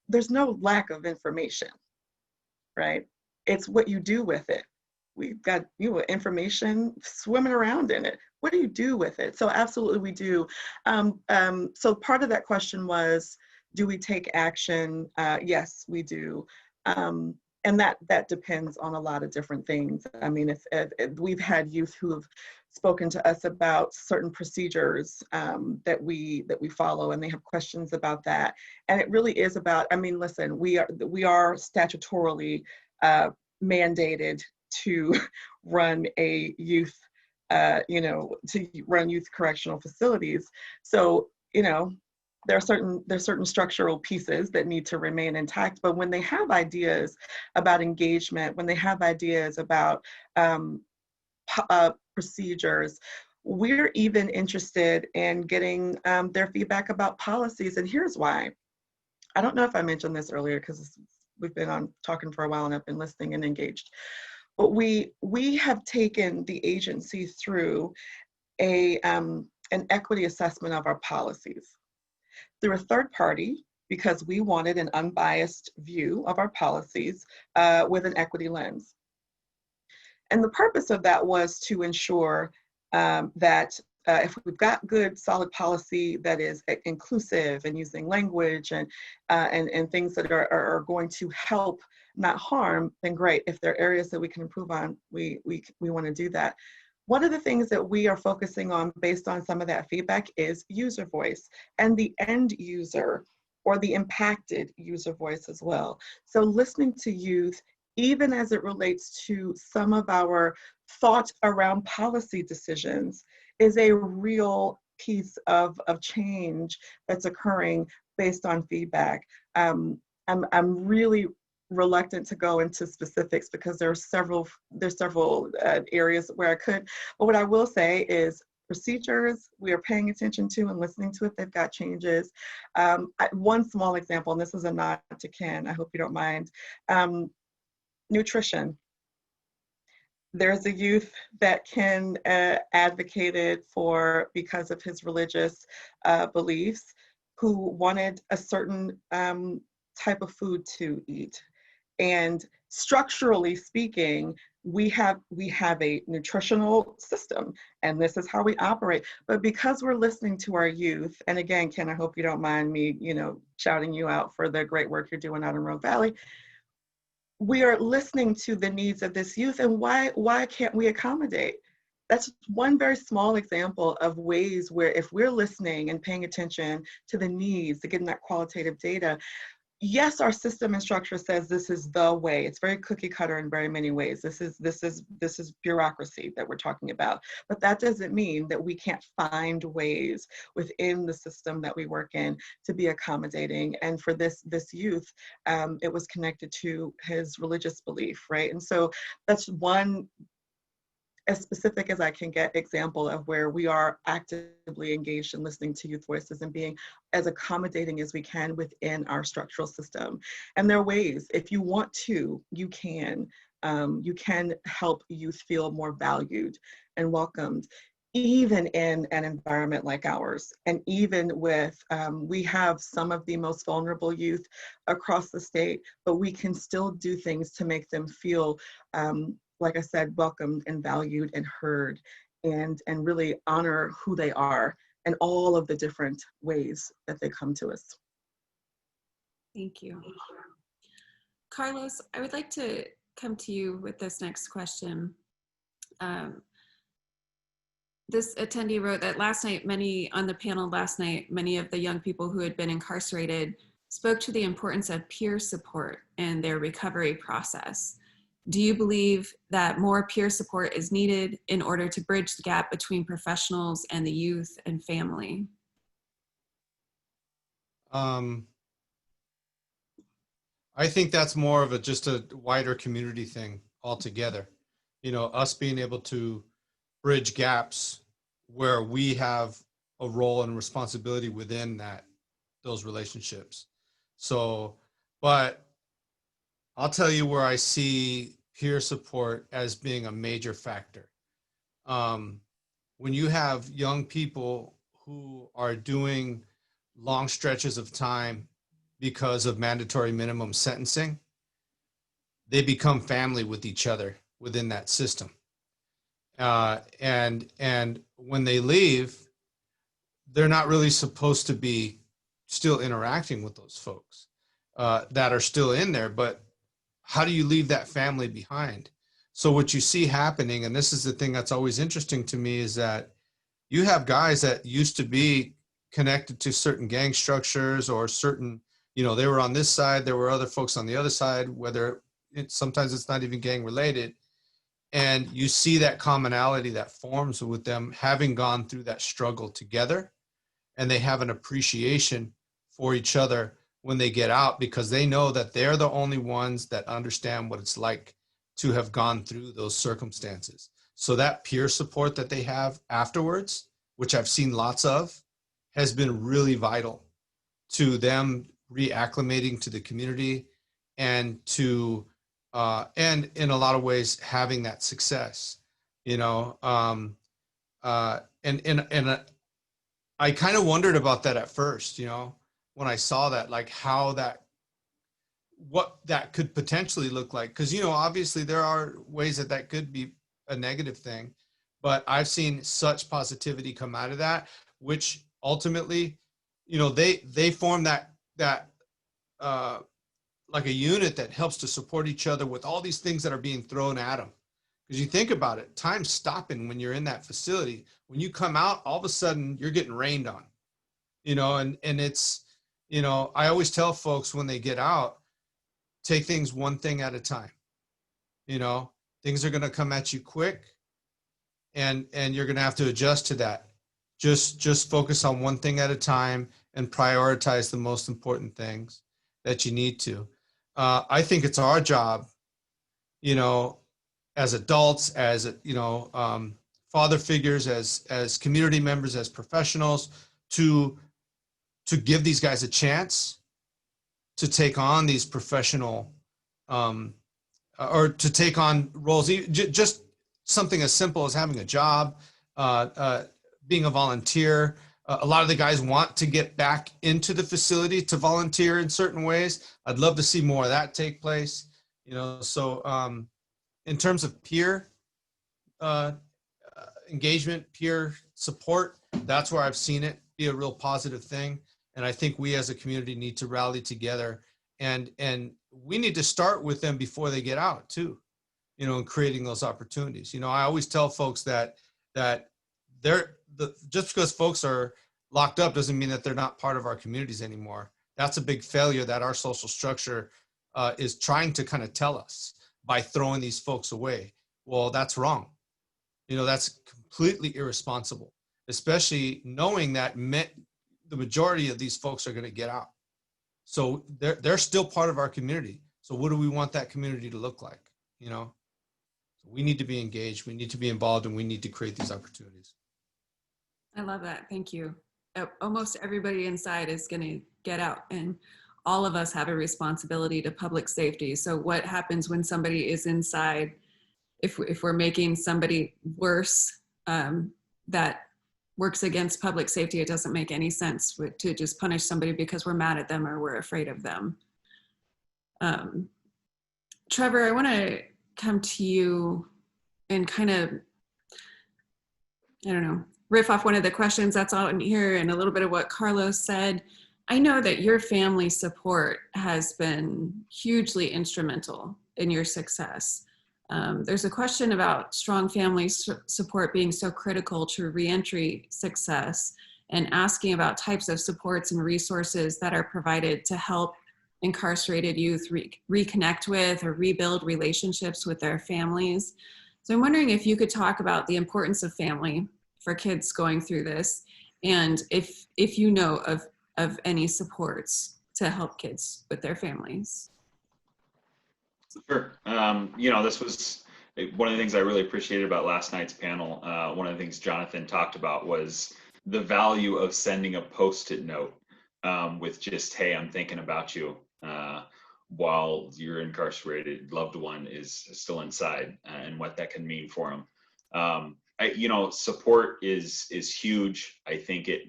[SPEAKER 3] there's no lack of information, right? It's what you do with it. We've got information swimming around in it. What do you do with it? So absolutely we do. So part of that question was, do we take action? Yes, we do. And that depends on a lot of different things. I mean, if we've had youth who have spoken to us about certain procedures that we follow, and they have questions about that. And it really is about, I mean, listen, we are statutorily mandated to run a youth, to run youth correctional facilities. So, there's certain structural pieces that need to remain intact, but when they have ideas about engagement, when they have ideas about procedures, we're even interested in getting their feedback about policies. And here's why. I don't know if I mentioned this earlier because we've been talking for a while and I've been listening and engaged. But we have taken the agency through an equity assessment of our policies through a third party, because we wanted an unbiased view of our policies with an equity lens. And the purpose of that was to ensure that if we've got good, solid policy that is inclusive and using language and things that are going to help, not harm, then great. If there are areas that we can improve on, we want to do that. One of the things that we are focusing on based on some of that feedback is user voice and the end user or the impacted user voice as well. So listening to youth, even as it relates to some of our thought around policy decisions, is a real piece of change that's occurring based on feedback. I'm really reluctant to go into specifics because there's several areas where I could, but what I will say is procedures we are paying attention to and listening to if they've got changes. One small example, and this is a nod to Ken, I hope you don't mind, nutrition. There's a youth that Ken advocated for because of his religious beliefs, who wanted a certain type of food to eat. And structurally speaking, we have a nutritional system, and this is how we operate. But because we're listening to our youth, and again, Ken, I hope you don't mind me, shouting you out for the great work you're doing out in Rogue Valley. We are listening to the needs of this youth, and why can't we accommodate? That's one very small example of ways where if we're listening and paying attention to the needs, to getting that qualitative data, yes, our system and structure says this is the way. It's very cookie cutter in very many ways. This is bureaucracy that we're talking about. But that doesn't mean that we can't find ways within the system that we work in to be accommodating. And for this youth, it was connected to his religious belief, right? And so that's one, as specific as I can get, example of where we are actively engaged in listening to youth voices and being as accommodating as we can within our structural system. And there are ways, if you want to, you can help youth feel more valued and welcomed, even in an environment like ours. And even with, we have some of the most vulnerable youth across the state, but we can still do things to make them feel like I said, welcomed and valued and heard, and really honor who they are and all of the different ways that they come to us.
[SPEAKER 1] Thank you. Carlos, I would like to come to you with this next question. This attendee wrote that last night, many on the panel last night, many of the young people who had been incarcerated spoke to the importance of peer support in their recovery process. Do you believe that more peer support is needed in order to bridge the gap between professionals and the youth and family?
[SPEAKER 5] I think that's more of just a wider community thing altogether. You know, us being able to bridge gaps where we have a role and responsibility within those relationships. So, but I'll tell you where I see peer support as being a major factor. When you have young people who are doing long stretches of time because of mandatory minimum sentencing, they become family with each other within that system. And when they leave, they're not really supposed to be still interacting with those folks that are still in there, but how do you leave that family behind? So what you see happening, and this is the thing that's always interesting to me, is that you have guys that used to be connected to certain gang structures or certain, you know, they were on this side, there were other folks on the other side, whether sometimes it's not even gang related. And you see that commonality that forms with them having gone through that struggle together, and they have an appreciation for each other when they get out, because they know that they're the only ones that understand what it's like to have gone through those circumstances. So that peer support that they have afterwards, which I've seen lots of, has been really vital to them reacclimating to the community and to and in a lot of ways having that success, you know. And I kind of wondered about that at first, you know, when I saw that, like what that could potentially look like. Because, you know, obviously there are ways that could be a negative thing, but I've seen such positivity come out of that, which ultimately, you know, they form that like a unit that helps to support each other with all these things that are being thrown at them. Because you think about it, time's stopping when you're in that facility. When you come out, all of a sudden you're getting rained on, you know, and it's, you know, I always tell folks when they get out, take things one thing at a time. You know, things are going to come at you quick, and you're going to have to adjust to that. Just focus on one thing at a time and prioritize the most important things that you need to. I think it's our job, you know, as adults, as, you know, father figures, as community members, as professionals, to give these guys a chance to take on these professional or to take on roles, just something as simple as having a job, being a volunteer. A lot of the guys want to get back into the facility to volunteer in certain ways. I'd love to see more of that take place, you know. So in terms of peer engagement, peer support, that's where I've seen it be a real positive thing. And I think we as a community need to rally together, and we need to start with them before they get out too, you know, and creating those opportunities. You know, I always tell folks that just because folks are locked up doesn't mean that they're not part of our communities anymore. That's a big failure that our social structure is trying to kind of tell us by throwing these folks away. Well, that's wrong. You know, that's completely irresponsible, especially knowing that the majority of these folks are going to get out. So they're still part of our community. So what do we want that community to look like? You know, we need to be engaged, we need to be involved, and we need to create these opportunities.
[SPEAKER 1] I love that. Thank you. Almost everybody inside is going to get out, and all of us have a responsibility to public safety. So what happens when somebody is inside? If we're making somebody worse, that works against public safety, it doesn't make any sense to just punish somebody because we're mad at them or we're afraid of them. Trevor, I want to come to you and kind of, I don't know, riff off one of the questions that's out in here and a little bit of what Carlos said. I know that your family support has been hugely instrumental in your success. There's a question about strong family support being so critical to reentry success, and asking about types of supports and resources that are provided to help incarcerated youth reconnect with or rebuild relationships with their families. So I'm wondering if you could talk about the importance of family for kids going through this, and if you know of any supports to help kids with their families.
[SPEAKER 2] Sure. You know, this was one of the things I really appreciated about last night's panel. One of the things Jonathan talked about was the value of sending a Post-it note with just, hey, I'm thinking about you while your incarcerated loved one is still inside, and what that can mean for them. You know, support is huge. I think it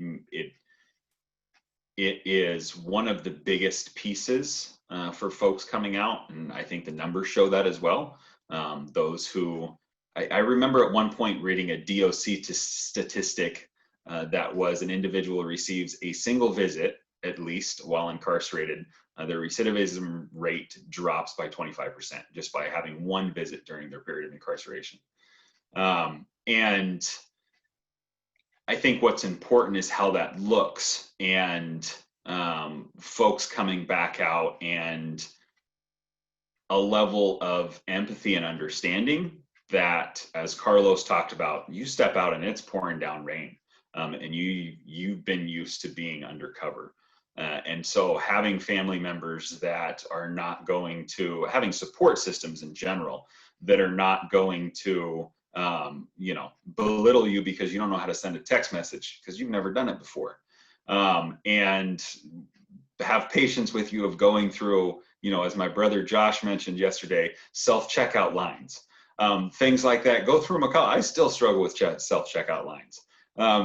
[SPEAKER 2] is one of the biggest pieces for folks coming out, and I think the numbers show that as well. Those who, I remember at one point reading a DOC statistic that was an individual receives a single visit at least while incarcerated, their recidivism rate drops by 25% just by having one visit during their period of incarceration. And I think what's important is how that looks, and folks coming back out and a level of empathy and understanding that, as Carlos talked about, you step out and it's pouring down rain, and you've been used to being undercover. And so having family members that are not going to, having support systems in general that are not going to, you know, belittle you because you don't know how to send a text message because you've never done it before. And have patience with you of going through, you know, as my brother Josh mentioned yesterday, self-checkout lines. Things like that, go through them. I still struggle with self-checkout lines.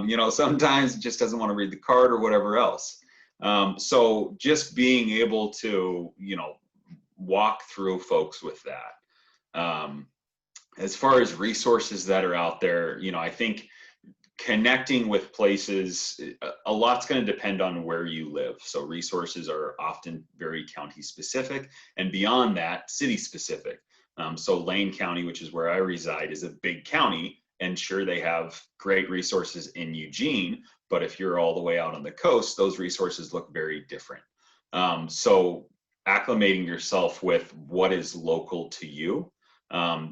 [SPEAKER 2] You know, sometimes it just doesn't want to read the card or whatever else. So just being able to, you know, walk through folks with that. As far as resources that are out there, you know, I think connecting with places, a lot's going to depend on where you live. So resources are often very county specific, and beyond that, city specific. So Lane County, which is where I reside, is a big county, and sure, they have great resources in Eugene, but if you're all the way out on the coast, those resources look very different. So acclimating yourself with what is local to you.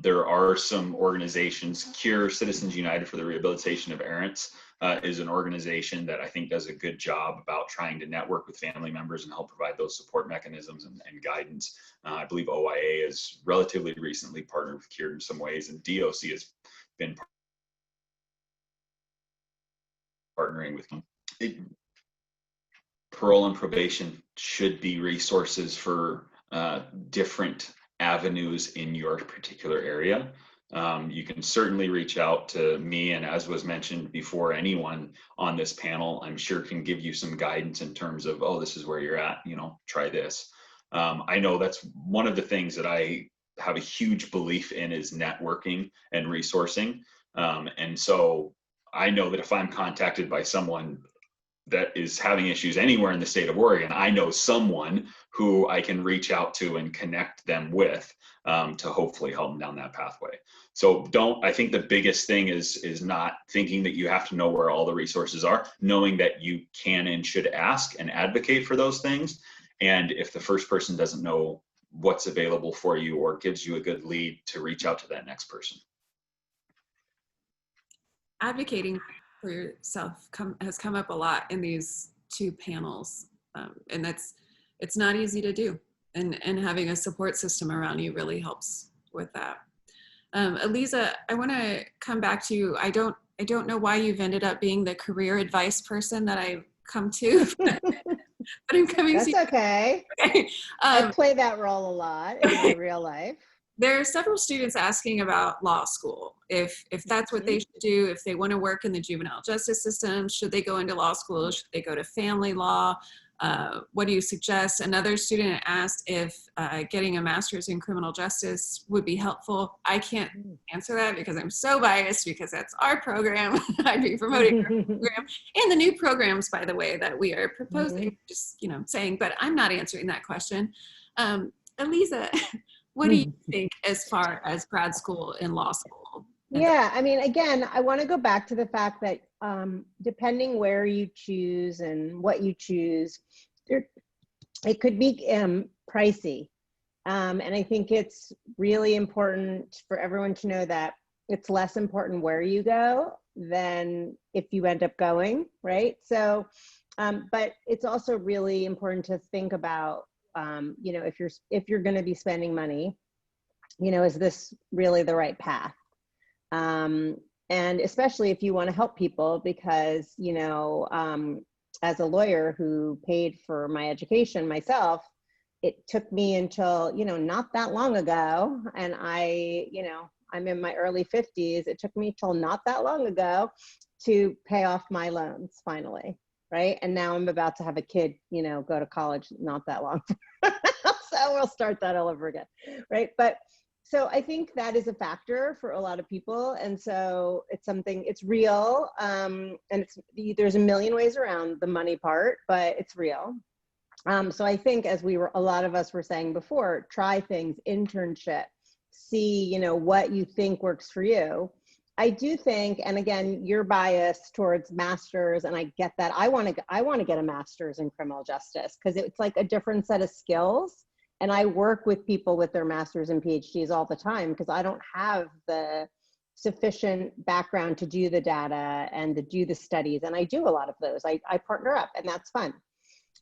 [SPEAKER 2] There are some organizations, CURE, Citizens United for the Rehabilitation of Errants, is an organization that I think does a good job about trying to network with family members and help provide those support mechanisms and guidance. I believe OIA has relatively recently partnered with CURE in some ways, and DOC has been partnering with them. Parole and probation should be resources for different avenues in your particular area. You can certainly reach out to me, and as was mentioned before, anyone on this panel, I'm sure can give you some guidance in terms of, oh, this is where you're at, you know, try this. I know that's one of the things that I have a huge belief in is networking and resourcing. And so I know that if I'm contacted by someone that is having issues anywhere in the state of Oregon, I know someone who I can reach out to and connect them with to hopefully help them down that pathway. So I think the biggest thing is not thinking that you have to know where all the resources are, knowing that you can and should ask and advocate for those things. And if the first person doesn't know what's available for you or gives you a good lead, to reach out to that next person.
[SPEAKER 1] Advocating for yourself has come up a lot in these two panels, and it's not easy to do, and having a support system around you really helps with that. Aliza, I want to come back to you. I don't know why you've ended up being the career advice person that I've come to, but I'm coming
[SPEAKER 4] That's
[SPEAKER 1] to you.
[SPEAKER 4] okay.
[SPEAKER 1] Okay.
[SPEAKER 4] I play that role a lot in my real life.
[SPEAKER 1] There are several students asking about law school. If that's what they should do, if they want to work in the juvenile justice system, should they go into law school? Should they go to family law? What do you suggest? Another student asked if getting a master's in criminal justice would be helpful. I can't answer that because I'm so biased, because that's our program. I'd be promoting our program and the new programs, by the way, that we are proposing, just, you know, saying, but I'm not answering that question. Aliza, What do you think as far as grad school and law school?
[SPEAKER 4] Yeah, I mean, again, I want to go back to the fact that depending where you choose and what you choose, it could be pricey. And I think it's really important for everyone to know that it's less important where you go than if you end up going, right? So, but it's also really important to think about, you know, if you're going to be spending money, you know, is this really the right path? And especially if you want to help people, because, you know, as a lawyer who paid for my education myself, it took me until, you know, not that long ago, and you know, I'm in my early 50s. It took me till not that long ago to pay off my loans finally, right? And now I'm about to have a kid, you know, go to college not that long. So we'll start that all over again, right? But so I think that is a factor for a lot of people. And so it's something, it's real. And there's a million ways around the money part, but it's real. So I think, as a lot of us were saying before, try things, internship, see, you know, what you think works for you. I do think, and again, you're biased towards masters, and I get that. I want to get a master's in criminal justice because it's like a different set of skills. And I work with people with their masters and PhDs all the time because I don't have the sufficient background to do the data and to do the studies. And I do a lot of those. I partner up, and that's fun.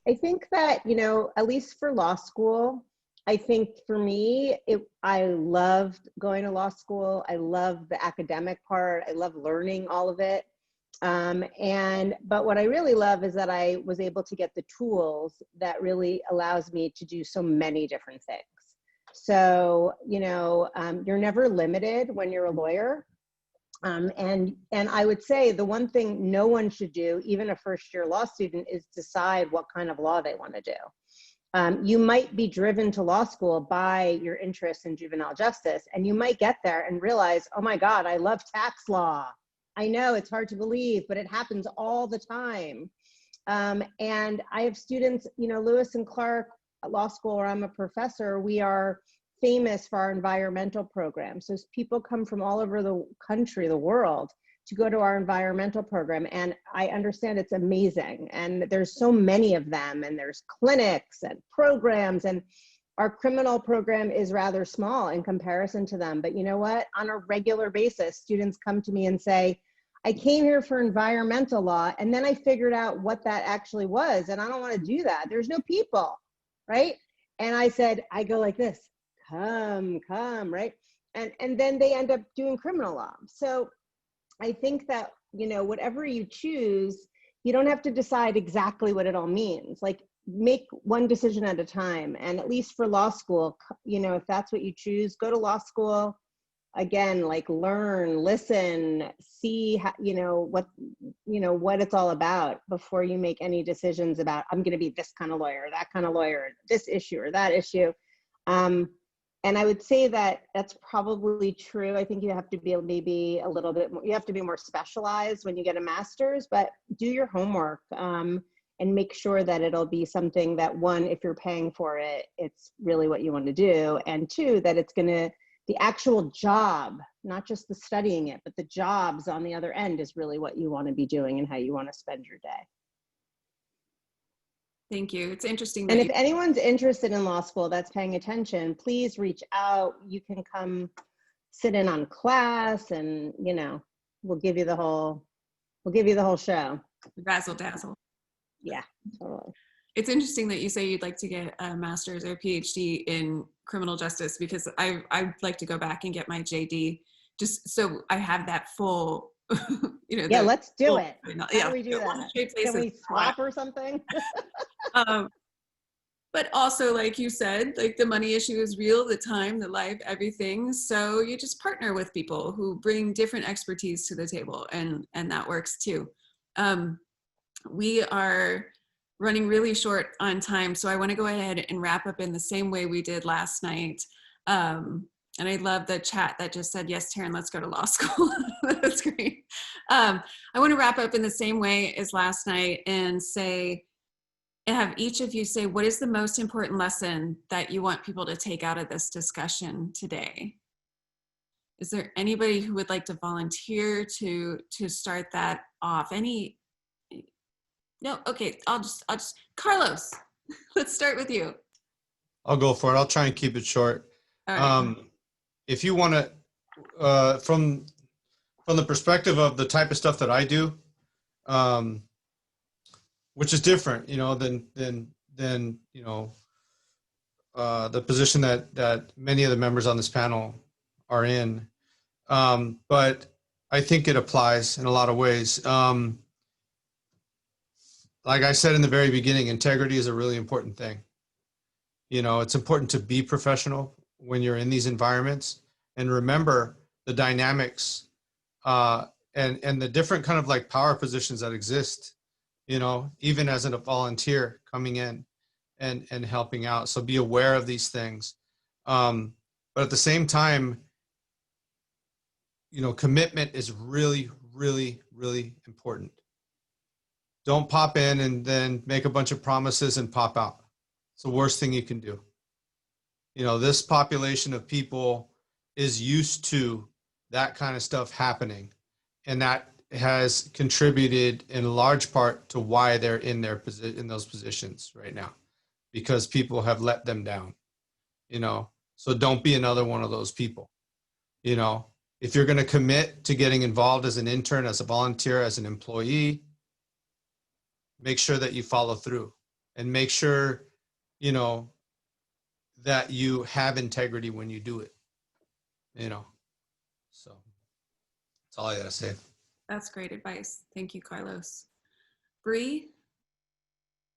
[SPEAKER 4] I think that, you know, at least for law school, I think for me, I loved going to law school. I love the academic part. I love learning all of it. But what I really love is that I was able to get the tools that really allows me to do so many different things. So, you know, you're never limited when you're a lawyer. And I would say the one thing no one should do, even a first-year law student, is decide what kind of law they want to do. You might be driven to law school by your interest in juvenile justice, and you might get there and realize, oh my God, I love tax law. I know it's hard to believe, but it happens all the time. And I have students, you know, Lewis and Clark Law School, where I'm a professor, we are famous for our environmental program. So people come from all over the country, the world, to go to our environmental program. And I understand it's amazing. And there's so many of them, and there's clinics and programs, and our criminal program is rather small in comparison to them. But you know what? On a regular basis, students come to me and say, I came here for environmental law, and then I figured out what that actually was, and I don't want to do that. There's no people, right? And I go like this, come, right? And then they end up doing criminal law. So I think that, you know, whatever you choose, you don't have to decide exactly what it all means. Like, make one decision at a time. And at least for law school, you know, if that's what you choose, go to law school. Again, like, learn, listen, see how, you know, what it's all about before you make any decisions about, I'm going to be this kind of lawyer, that kind of lawyer, this issue or that issue. And I would say that that's probably true. I think you have to be maybe a little bit more, you have to be more specialized when you get a master's, but do your homework and make sure that it'll be something that, one, if you're paying for it, it's really what you want to do. And two, that it's going to, the actual job, not just the studying it, but the jobs on the other end is really what you want to be doing and how you want to spend your day.
[SPEAKER 1] Thank you. It's interesting.
[SPEAKER 4] And if anyone's interested in law school that's paying attention, please reach out. You can come sit in on class, and, you know, we'll give you the whole show.
[SPEAKER 1] Razzle dazzle.
[SPEAKER 4] Yeah, totally.
[SPEAKER 1] It's interesting that you say you'd like to get a master's or a PhD in criminal justice, because I'd like to go back and get my JD, just so I have that full, you know.
[SPEAKER 4] Yeah, let's do it.
[SPEAKER 1] How
[SPEAKER 4] do we do that? Can we swap or something?
[SPEAKER 1] But also, like you said, like, the money issue is real, the time, the life, everything. So you just partner with people who bring different expertise to the table, and that works too. We are running really short on time, so I want to go ahead and wrap up in the same way we did last night. And I love the chat that just said, yes, Taryn, let's go to law school. That's great. I want to wrap up in the same way as last night and say, have each of you say, what is the most important lesson that you want people to take out of this discussion today? Is there anybody who would like to volunteer to start that off? Any? No, okay, I'll just, Carlos, let's start with you.
[SPEAKER 5] I'll go for it. I'll try and keep it short.
[SPEAKER 1] All right.
[SPEAKER 5] If you want to, from the perspective of the type of stuff that I do, which is different, than the position that many of the members on this panel are in. But I think it applies in a lot of ways. Like I said in the very beginning, integrity is a really important thing. It's important to be professional when you're in these environments and remember the dynamics and the different kind of like power positions that exist, even as a volunteer coming in and helping out. So be aware of these things. But at the same time, commitment is really, really, really important. Don't pop in and then make a bunch of promises and pop out. It's the worst thing you can do. This population of people is used to that kind of stuff happening. And that has contributed in large part to why they're in those positions right now, because people have let them down, so don't be another one of those people. If you're going to commit to getting involved as an intern, as a volunteer, as an employee, make sure that you follow through and make sure, that you have integrity when you do it, so that's all I gotta say.
[SPEAKER 1] That's great advice. Thank you, Carlos. Brie,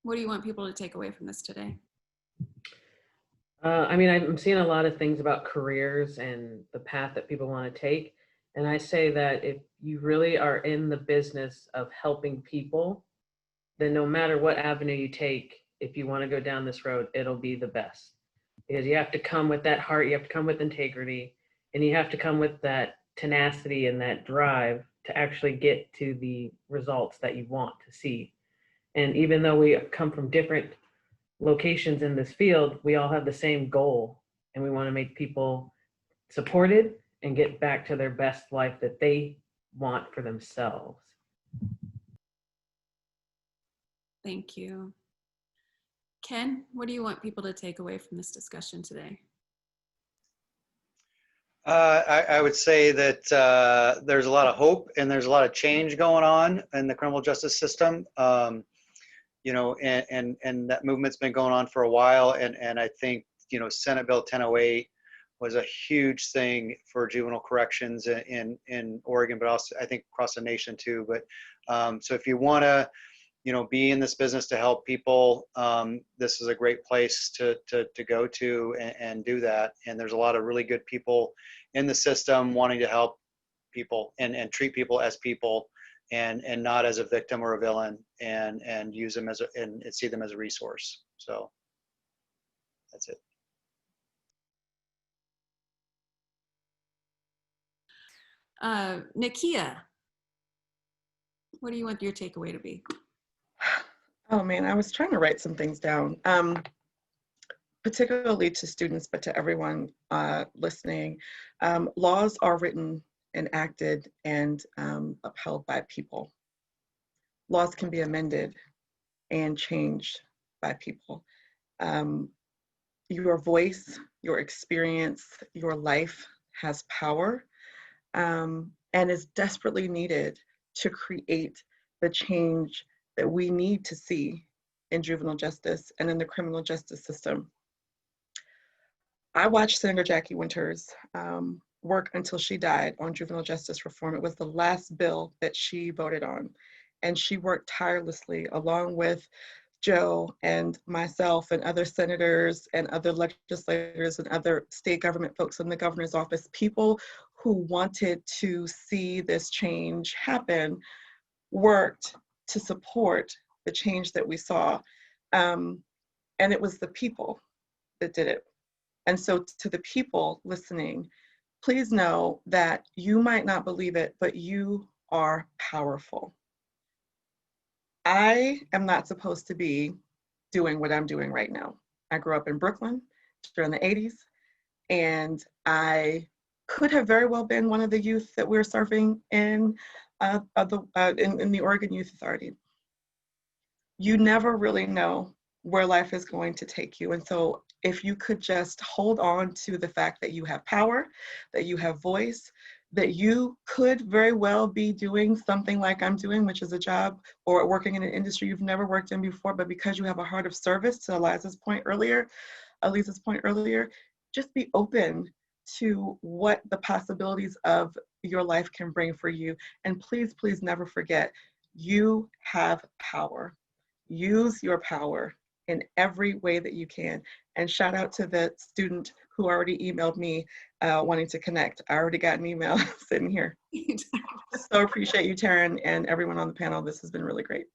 [SPEAKER 1] what do you want people to take away from this today?
[SPEAKER 6] I'm seeing a lot of things about careers and the path that people want to take. And I say that if you really are in the business of helping people, then no matter what avenue you take, if you want to go down this road, it'll be the best. Because you have to come with that heart, you have to come with integrity, and you have to come with that tenacity and that drive to actually get to the results that you want to see. And even though we come from different locations in this field, we all have the same goal, and we want to make people supported and get back to their best life that they want for themselves.
[SPEAKER 1] Thank you. Ken, what do you want people to take away from this discussion today?
[SPEAKER 7] I would say that there's a lot of hope and there's a lot of change going on in the criminal justice system. And that movement's been going on for a while. And I think, Senate Bill 1008 was a huge thing for juvenile corrections in Oregon, but also I think across the nation too. But so if you want to, be in this business to help people, this is a great place to go to and do that. And there's a lot of really good people in the system wanting to help people and treat people as people and not as a victim or a villain, and use them and see them as a resource. So that's it.
[SPEAKER 1] Nakeia, what do you want your takeaway to be?
[SPEAKER 3] Oh man, I was trying to write some things down, particularly to students, but to everyone listening. Laws are written, enacted, and upheld by people. Laws can be amended and changed by people. Your voice, your experience, your life has power, and is desperately needed to create the change that we need to see in juvenile justice and in the criminal justice system. I watched Senator Jackie Winters work until she died on juvenile justice reform. It was the last bill that she voted on. And she worked tirelessly along with Joe and myself and other senators and other legislators and other state government folks in the governor's office, people who wanted to see this change happen, worked to support the change that we saw. And it was the people that did it. And so to the people listening, please know that you might not believe it, but you are powerful. I am not supposed to be doing what I'm doing right now. I grew up in Brooklyn during the 80s, and I could have very well been one of the youth that we're serving in the Oregon Youth Authority. You never really know where life is going to take you. And so if you could just hold on to the fact that you have power, that you have voice, that you could very well be doing something like I'm doing, which is a job or working in an industry you've never worked in before, but because you have a heart of service, to Aliza's point earlier, just be open to what the possibilities of your life can bring for you. And please, please never forget, you have power. Use your power in every way that you can. And shout out to the student who already emailed me wanting to connect. I already got an email sitting here. So appreciate you, Taryn, and everyone on the panel. This has been really great.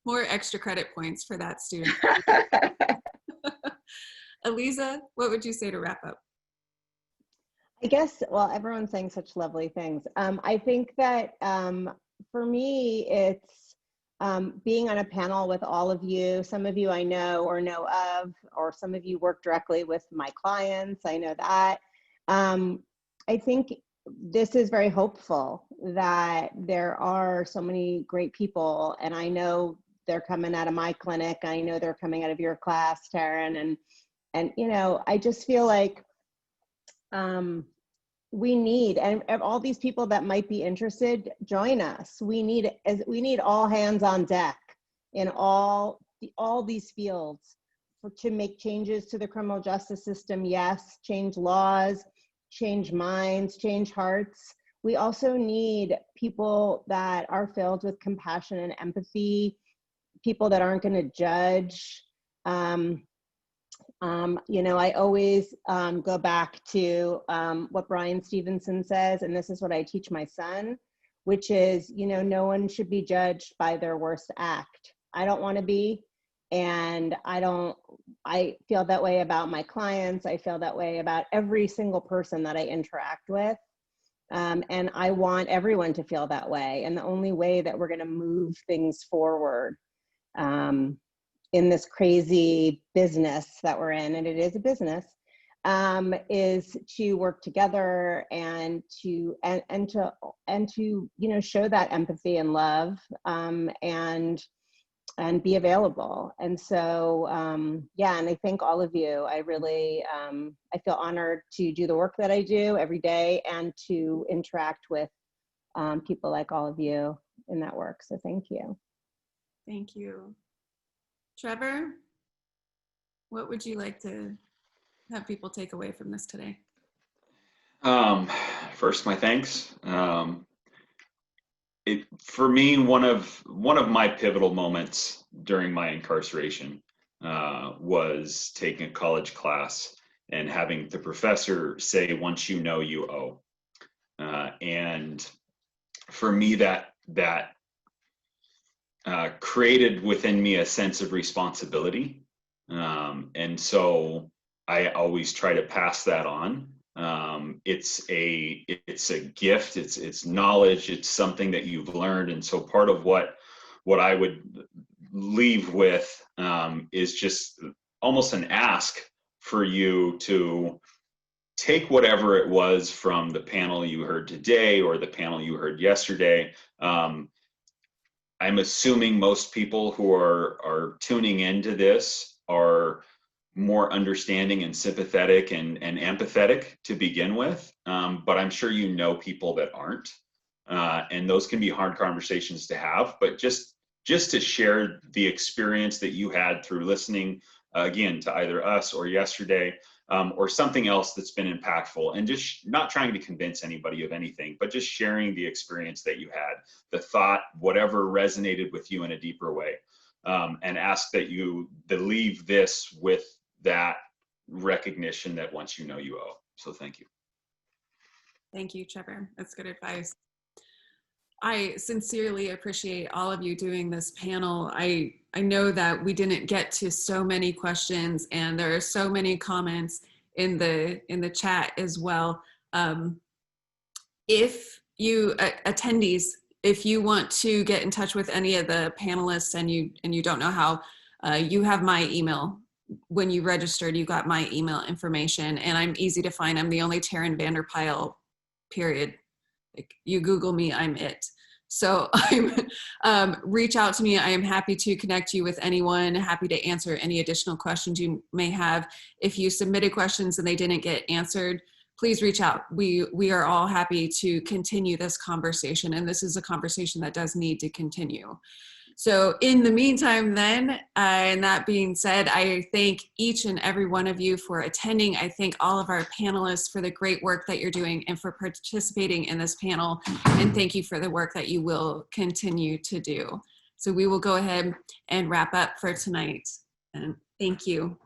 [SPEAKER 1] More extra credit points for that student. Aliza, what would you say to wrap up?
[SPEAKER 4] I guess, well, everyone's saying such lovely things. I think that for me, it's being on a panel with all of you. Some of you I know or know of, or some of you work directly with my clients. I know that. I think this is very hopeful that there are so many great people, and I know they're coming out of my clinic. I know they're coming out of your class, Taryn, and you know, I just feel like we need, and all these people that might be interested, join us. We need all hands on deck in all these fields to make changes to the criminal justice system. Yes, change laws, change minds, change hearts. We also need people that are filled with compassion and empathy, people that aren't going to judge. You know, I always go back to what Brian Stevenson says, and this is what I teach my son, which is, you know, no one should be judged by their worst act. I don't want to be, and I feel that way about my clients. I feel that way about every single person that I interact with. And I want everyone to feel that way. And the only way that we're going to move things forward in this crazy business that we're in, and it is a business, is to work together and to you know, show that empathy and love, and be available. And so yeah, and I thank all of you. I really I feel honored to do the work that I do every day and to interact with people like all of you in that work. So thank you.
[SPEAKER 1] Thank you. Trevor, what would you like to have people take away from this today?
[SPEAKER 2] First, my thanks. For me, one of my pivotal moments during my incarceration was taking a college class and having the professor say, "Once you know, you owe." And for me, that created within me a sense of responsibility. And so I always try to pass that on. It's a gift, it's knowledge, it's something that you've learned. And so part of what I would leave with is just almost an ask for you to take whatever it was from the panel you heard today or the panel you heard yesterday. I'm assuming most people who are tuning into this are more understanding and sympathetic and empathetic to begin with, but I'm sure you know people that aren't, and those can be hard conversations to have. But just to share the experience that you had through listening again to either us or yesterday, or something else that's been impactful, and just not trying to convince anybody of anything, but just sharing the experience that you had, the thought, whatever resonated with you in a deeper way, and ask that you leave this with that recognition that once you know, you owe. So thank you.
[SPEAKER 1] Thank you, Trevor. That's good advice. I sincerely appreciate all of you doing this panel. I know that we didn't get to so many questions, and there are so many comments in the chat as well. If you attendees, if you want to get in touch with any of the panelists and you don't know how, You have my email. When you registered, you got my email information, and I'm easy to find. I'm the only Taryn VanderPyl, period. Like, you Google me, I'm it. So reach out to me. I am happy to connect you with anyone, happy to answer any additional questions you may have. If you submitted questions and they didn't get answered, please reach out. We are all happy to continue this conversation, and this is a conversation that does need to continue. So in the meantime then, and that being said, I thank each and every one of you for attending. I thank all of our panelists for the great work that you're doing and for participating in this panel. And thank you for the work that you will continue to do. So we will go ahead and wrap up for tonight. And thank you.